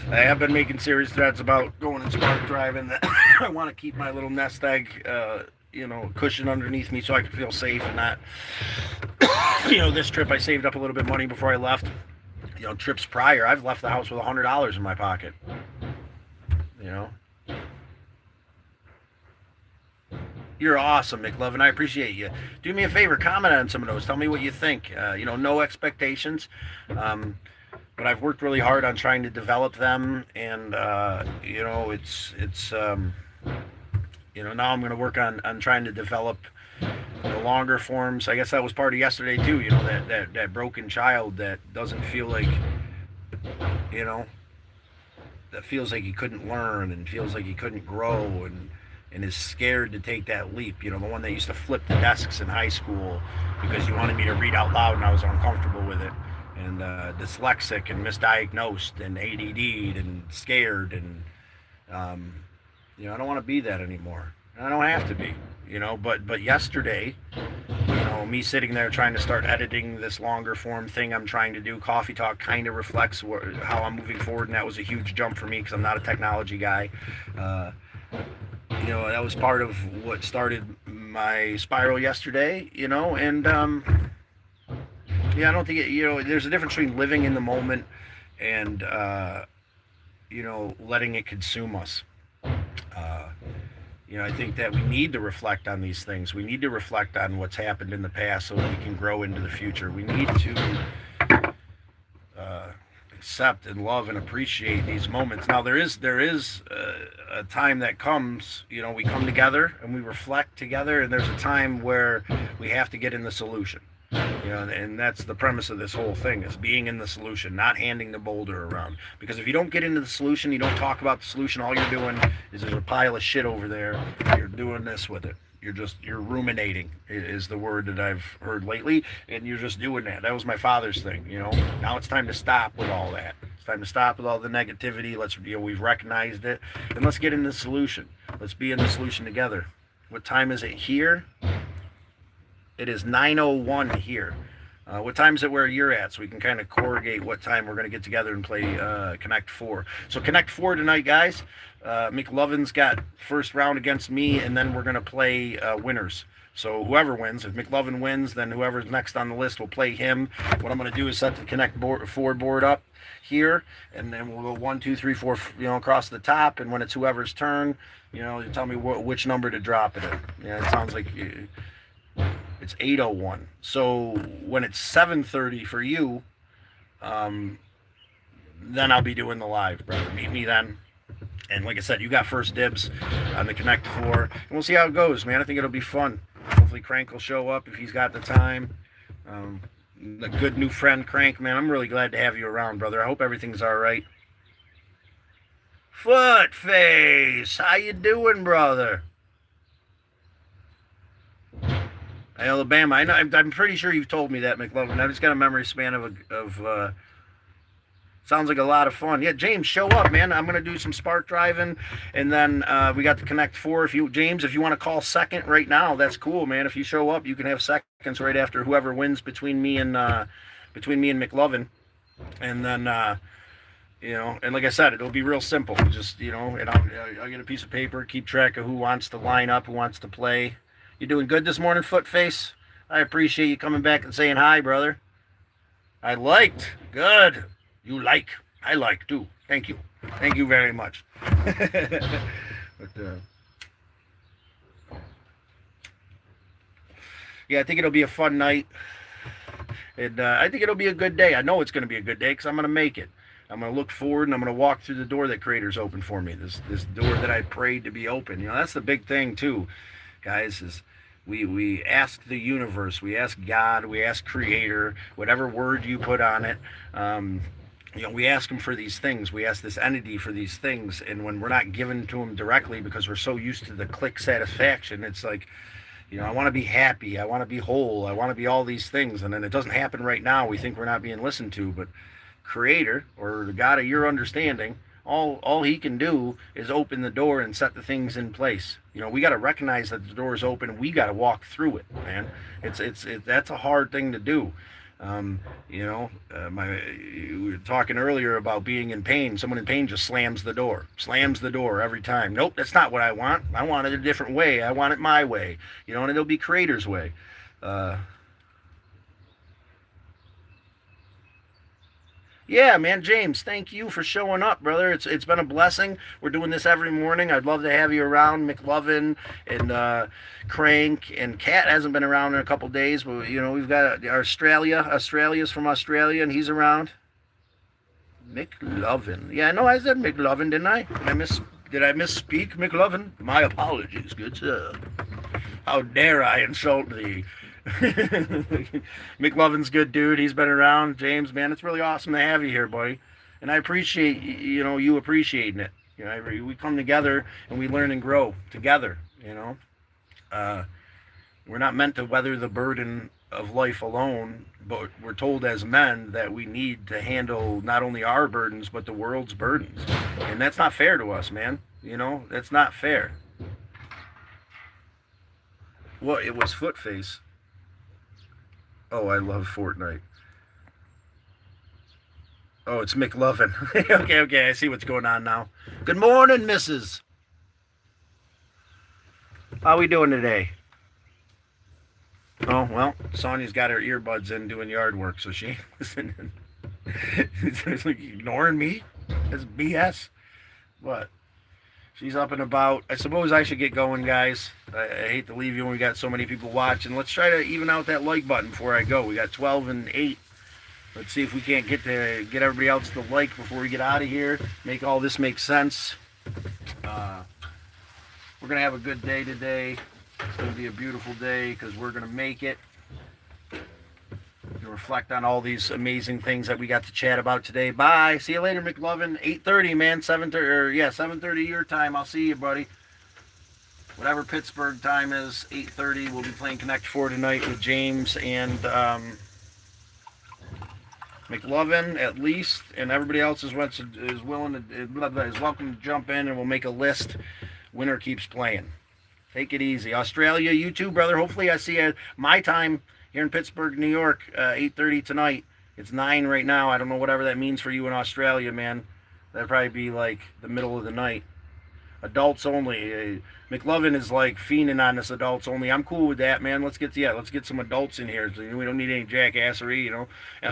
I have been making serious threats about going and spark driving. That I want to keep my little nest egg, cushion underneath me so I can feel safe and not. This trip I saved up a little bit of money before I left. Trips prior, I've left the house with $100 in my pocket. You're awesome, McLovin. I appreciate you. Do me a favor, comment on some of those. Tell me what you think. No expectations. But I've worked really hard on trying to develop them, and now I'm going to work on trying to develop the longer forms. I guess that was part of yesterday too. That broken child that doesn't feel like, that feels like he couldn't learn and feels like he couldn't grow and is scared to take that leap. The one that used to flip the desks in high school because you wanted me to read out loud and I was uncomfortable with it. And dyslexic and misdiagnosed and ADD'd and scared. And, I don't want to be that anymore. I don't have to be, but yesterday, me sitting there trying to start editing this longer form thing I'm trying to do, Coffee Talk kind of reflects how I'm moving forward. And that was a huge jump for me because I'm not a technology guy. That was part of what started my spiral yesterday, and I don't think there's a difference between living in the moment and letting it consume us. I think that we need to reflect on these things. We need to reflect on what's happened in the past so that we can grow into the future. We need to accept and love and appreciate these moments. Now there is a time that comes, we come together and we reflect together, and there's a time where we have to get in the solution. And that's the premise of this whole thing, is being in the solution, not handing the boulder around. Because if you don't get into the solution, you don't talk about the solution, all you're doing is there's a pile of shit over there, you're doing this with it. You're ruminating is the word that I've heard lately, and you're just doing that. That was my father's thing, Now it's time to stop with all that. It's time to stop with all the negativity. We've recognized it, and let's get in the solution. Let's be in the solution together. What time is it here? It is 9:01 here. What time is it where you're at, so we can kind of corrugate what time we're going to get together and play Connect 4. So Connect 4 tonight, guys. McLovin's got first round against me, and then we're going to play winners. So whoever wins, if McLovin wins, then whoever's next on the list will play him. What I'm going to do is set the Connect 4 board up here, and then we'll go 1, 2, 3, 4, across the top. And when it's whoever's turn, you tell me which number to drop it in. It sounds like it's 8:01. So when it's 7:30 for you, then I'll be doing the live, brother. Meet me then. And like I said, you got first dibs on the Connect 4. And we'll see how it goes, man. I think it'll be fun. Hopefully Crank will show up if he's got the time. A good new friend, Crank, man. I'm really glad to have you around, brother. I hope everything's all right. Footface, how you doing, brother? Alabama. I know. I'm pretty sure you've told me that, McLovin. I just got a memory span of sounds like a lot of fun. Yeah, James, show up, man. I'm gonna do some spark driving, and then we got the Connect 4. If you want to call second right now, that's cool, man. If you show up, you can have seconds right after whoever wins between me and McLovin, and then and like I said, it'll be real simple. Just and I'll get a piece of paper, keep track of who wants to line up, who wants to play. You doing good this morning, Footface? I appreciate you coming back and saying hi, brother. I liked. Good. You like. I like, too. Thank you. Thank you very much. Yeah, I think it'll be a fun night. And I think it'll be a good day. I know it's going to be a good day because I'm going to make it. I'm going to look forward, and I'm going to walk through the door that Creator's opened for me. This door that I prayed to be open. You know, that's the big thing too, guys. Is we ask the universe, we ask God, we ask Creator, whatever word you put on it. You know, we ask him for these things. We ask this entity for these things, and when we're not given to him directly because we're so used to the click satisfaction, it's like, you know, I want to be happy, I want to be whole, I want to be all these things, and then it doesn't happen right now. We think we're not being listened to, but Creator, or the God of your understanding, all he can do is open the door and set the things in place. You know, we got to recognize that the door is open. We got to walk through it, man. That's a hard thing to do. You know, we were talking earlier about being in pain. Someone in pain just slams the door every time. Nope, that's not what I want. I want it a different way. I want it my way. You know, and it'll be Creator's way. Yeah, man, James, thank you for showing up, brother. It's been a blessing. We're doing this every morning. I'd love to have you around, McLovin and Crank, and Cat hasn't been around in a couple days, but you know we've got Australia's from Australia, and he's around. McLovin, yeah, no, I said McLovin, didn't I? Did I misspeak, McLovin? My apologies, good sir. How dare I insult thee? McLovin's good dude. He's been around. James, man, it's really awesome to have you here, buddy. And I appreciate you appreciating it. You know, we come together and we learn and grow together. You know, we're not meant to weather the burden of life alone, but we're told as men that we need to handle not only our burdens but the world's burdens, and that's not fair to us, man. You know, that's not fair. Well, it was Footface. Oh, I love Fortnite. Oh, it's McLovin. Okay, I see what's going on now. Good morning, Mrs. How we doing today? Oh, well, Sonia's got her earbuds in doing yard work, so she ain't listening. It's like ignoring me? That's BS. What? She's up and about. I suppose I should get going, guys. I hate to leave you when we got so many people watching. Let's try to even out that like button before I go. We got 12 and 8. Let's see if we can't get everybody else to like before we get out of here. Make all this make sense. We're going to have a good day today. It's going to be a beautiful day because we're going to make it. To reflect on all these amazing things that we got to chat about today. Bye. See you later, McLovin. 8:30, man. 7:30 your time. I'll see you, buddy. Whatever Pittsburgh time is, 8:30. We'll be playing Connect 4 tonight with James and McLovin at least, and everybody else is welcome to jump in, and we'll make a list. Winner keeps playing. Take it easy. Australia, you too, brother. Hopefully I see you my time here in Pittsburgh, New York, 8:30 tonight. It's 9 right now. I don't know whatever that means for you in Australia, man. That'd probably be like the middle of the night. Adults only. McLovin is like fiending on this adults only. I'm cool with that, man. Let's get some adults in here. So we don't need any jackassery, you know.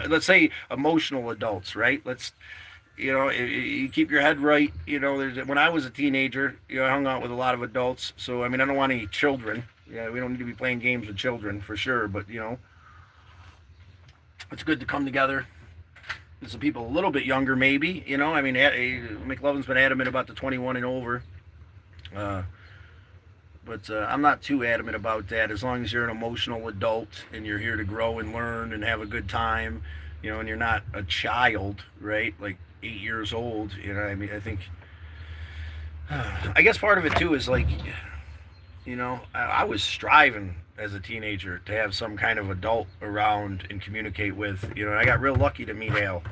Let's say emotional adults, right? Let's, you know, you keep your head right. You know, when I was a teenager, you know, I hung out with a lot of adults. So I mean, I don't want any children. Yeah, we don't need to be playing games with children for sure, but you know, it's good to come together. There's some people a little bit younger, maybe. You know, I mean, McLovin's been adamant about the 21 and over, but I'm not too adamant about that. As long as you're an emotional adult and you're here to grow and learn and have a good time, you know, and you're not a child, right? Like 8 years old. You know, I mean, I think, I guess part of it too is like, you know, I was striving as a teenager to have some kind of adult around and communicate with. You know, I got real lucky to meet Al.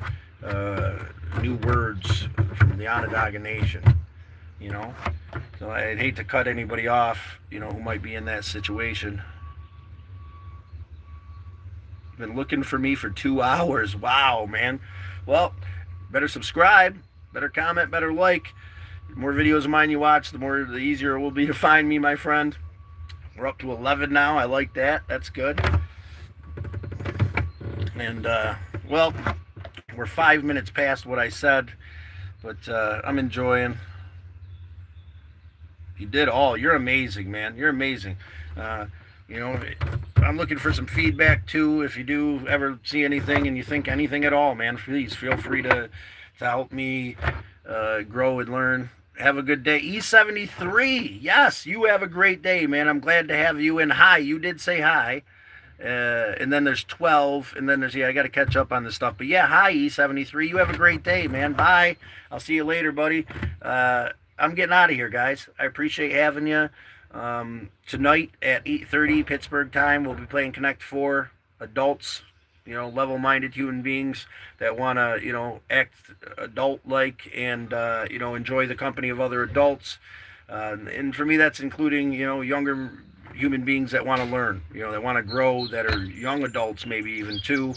New words from the Onondaga Nation, you know. So I'd hate to cut anybody off, you know, who might be in that situation. Been looking for me for 2 hours. Wow, man. Well, better subscribe, better comment, better like. The more videos of mine you watch, the easier it will be to find me, my friend. We're up to 11 now. I like that. That's good. And, well, we're 5 minutes past what I said, but I'm enjoying. You did all. You're amazing, man. You're amazing. You know, I'm looking for some feedback, too. If you do ever see anything and you think anything at all, man, please feel free to to help me grow and learn. Have a good day. E73. Yes, you have a great day, man. I'm glad to have you in. Hi, you did say hi. And then there's 12, and then there's, yeah, I got to catch up on this stuff. But yeah, hi, E73. You have a great day, man. Bye. I'll see you later, buddy. I'm getting out of here, guys. I appreciate having you. Tonight at 8:30 Pittsburgh time, we'll be playing Connect 4 adults, level-minded human beings that want to, act adult-like and, enjoy the company of other adults. And for me, that's including, younger human beings that want to learn, that want to grow, that are young adults, maybe even too.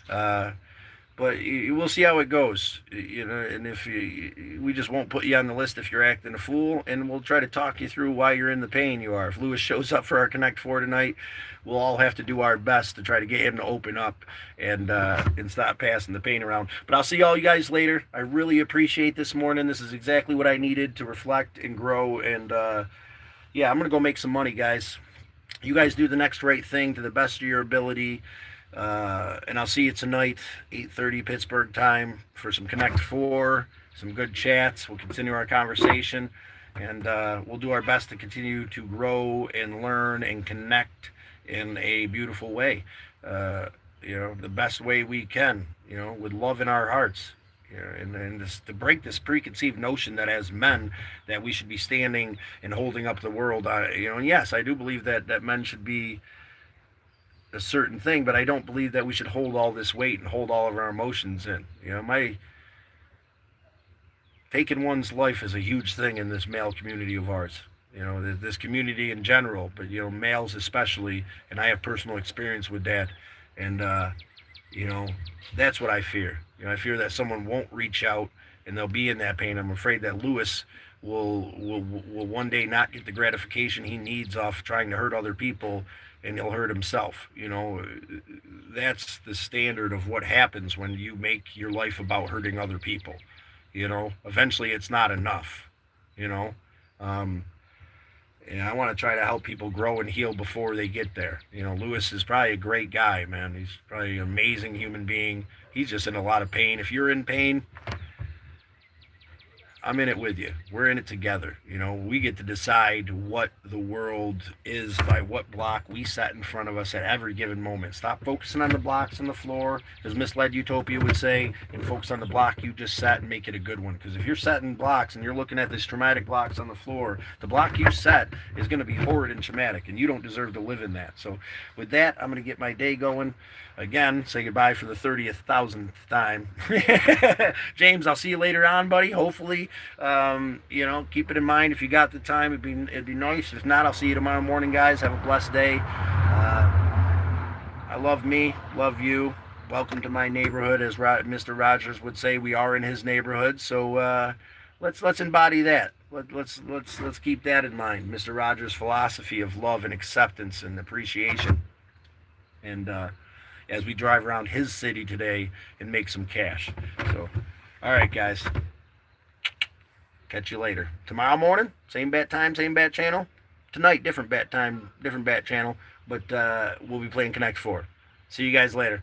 But we'll see how it goes, and if we just won't put you on the list if you're acting a fool, and we'll try to talk you through why you're in the pain you are. If Lewis shows up for our Connect 4 tonight, we'll all have to do our best to try to get him to open up and stop passing the pain around. But I'll see all you guys later. I really appreciate this morning. This is exactly what I needed to reflect and grow, and yeah, I'm going to go make some money, guys. You guys do the next right thing to the best of your ability. And I'll see you tonight, 8:30 Pittsburgh time, for some Connect 4, some good chats. We'll continue our conversation, and we'll do our best to continue to grow and learn and connect in a beautiful way. The best way we can, with love in our hearts. And this, to break this preconceived notion that as men that we should be standing and holding up the world. And yes, I do believe that men should be a certain thing, but I don't believe that we should hold all this weight and hold all of our emotions in. Taking one's life is a huge thing in this male community of ours. This community in general, but males especially, and I have personal experience with that. And that's what I fear. I fear that someone won't reach out and they'll be in that pain. I'm afraid that Lewis will one day not get the gratification he needs off trying to hurt other people, and he'll hurt himself. That's the standard of what happens when you make your life about hurting other people. Eventually it's not enough. And I want to try to help people grow and heal before they get there. Lewis is probably a great guy, man. He's probably an amazing human being. He's just in a lot of pain. If you're in pain, I'm in it with you. We're in it together. We get to decide what the world is by what block we set in front of us at every given moment. Stop focusing on the blocks on the floor, as Misled Utopia would say, and focus on the block you just set and make it a good one. Because if you're setting blocks and you're looking at these traumatic blocks on the floor, the block you set is going to be horrid and traumatic, and you don't deserve to live in that. So with that, I'm going to get my day going. Again, say goodbye for the 30,000th time. James, I'll see you later on, buddy. Hopefully, keep it in mind. If you got the time, it'd be nice. If not, I'll see you tomorrow morning, guys. Have a blessed day. I love me, love you. Welcome to my neighborhood, as Mr. Rogers would say. We are in his neighborhood, so let's embody that. Let's keep that in mind. Mr. Rogers' philosophy of love and acceptance and appreciation. And as we drive around his city today and make some cash. So, all right, guys. Catch you later. Tomorrow morning, same bat time, same bat channel. Tonight, different bat time, different bat channel. But we'll be playing Connect 4. See you guys later.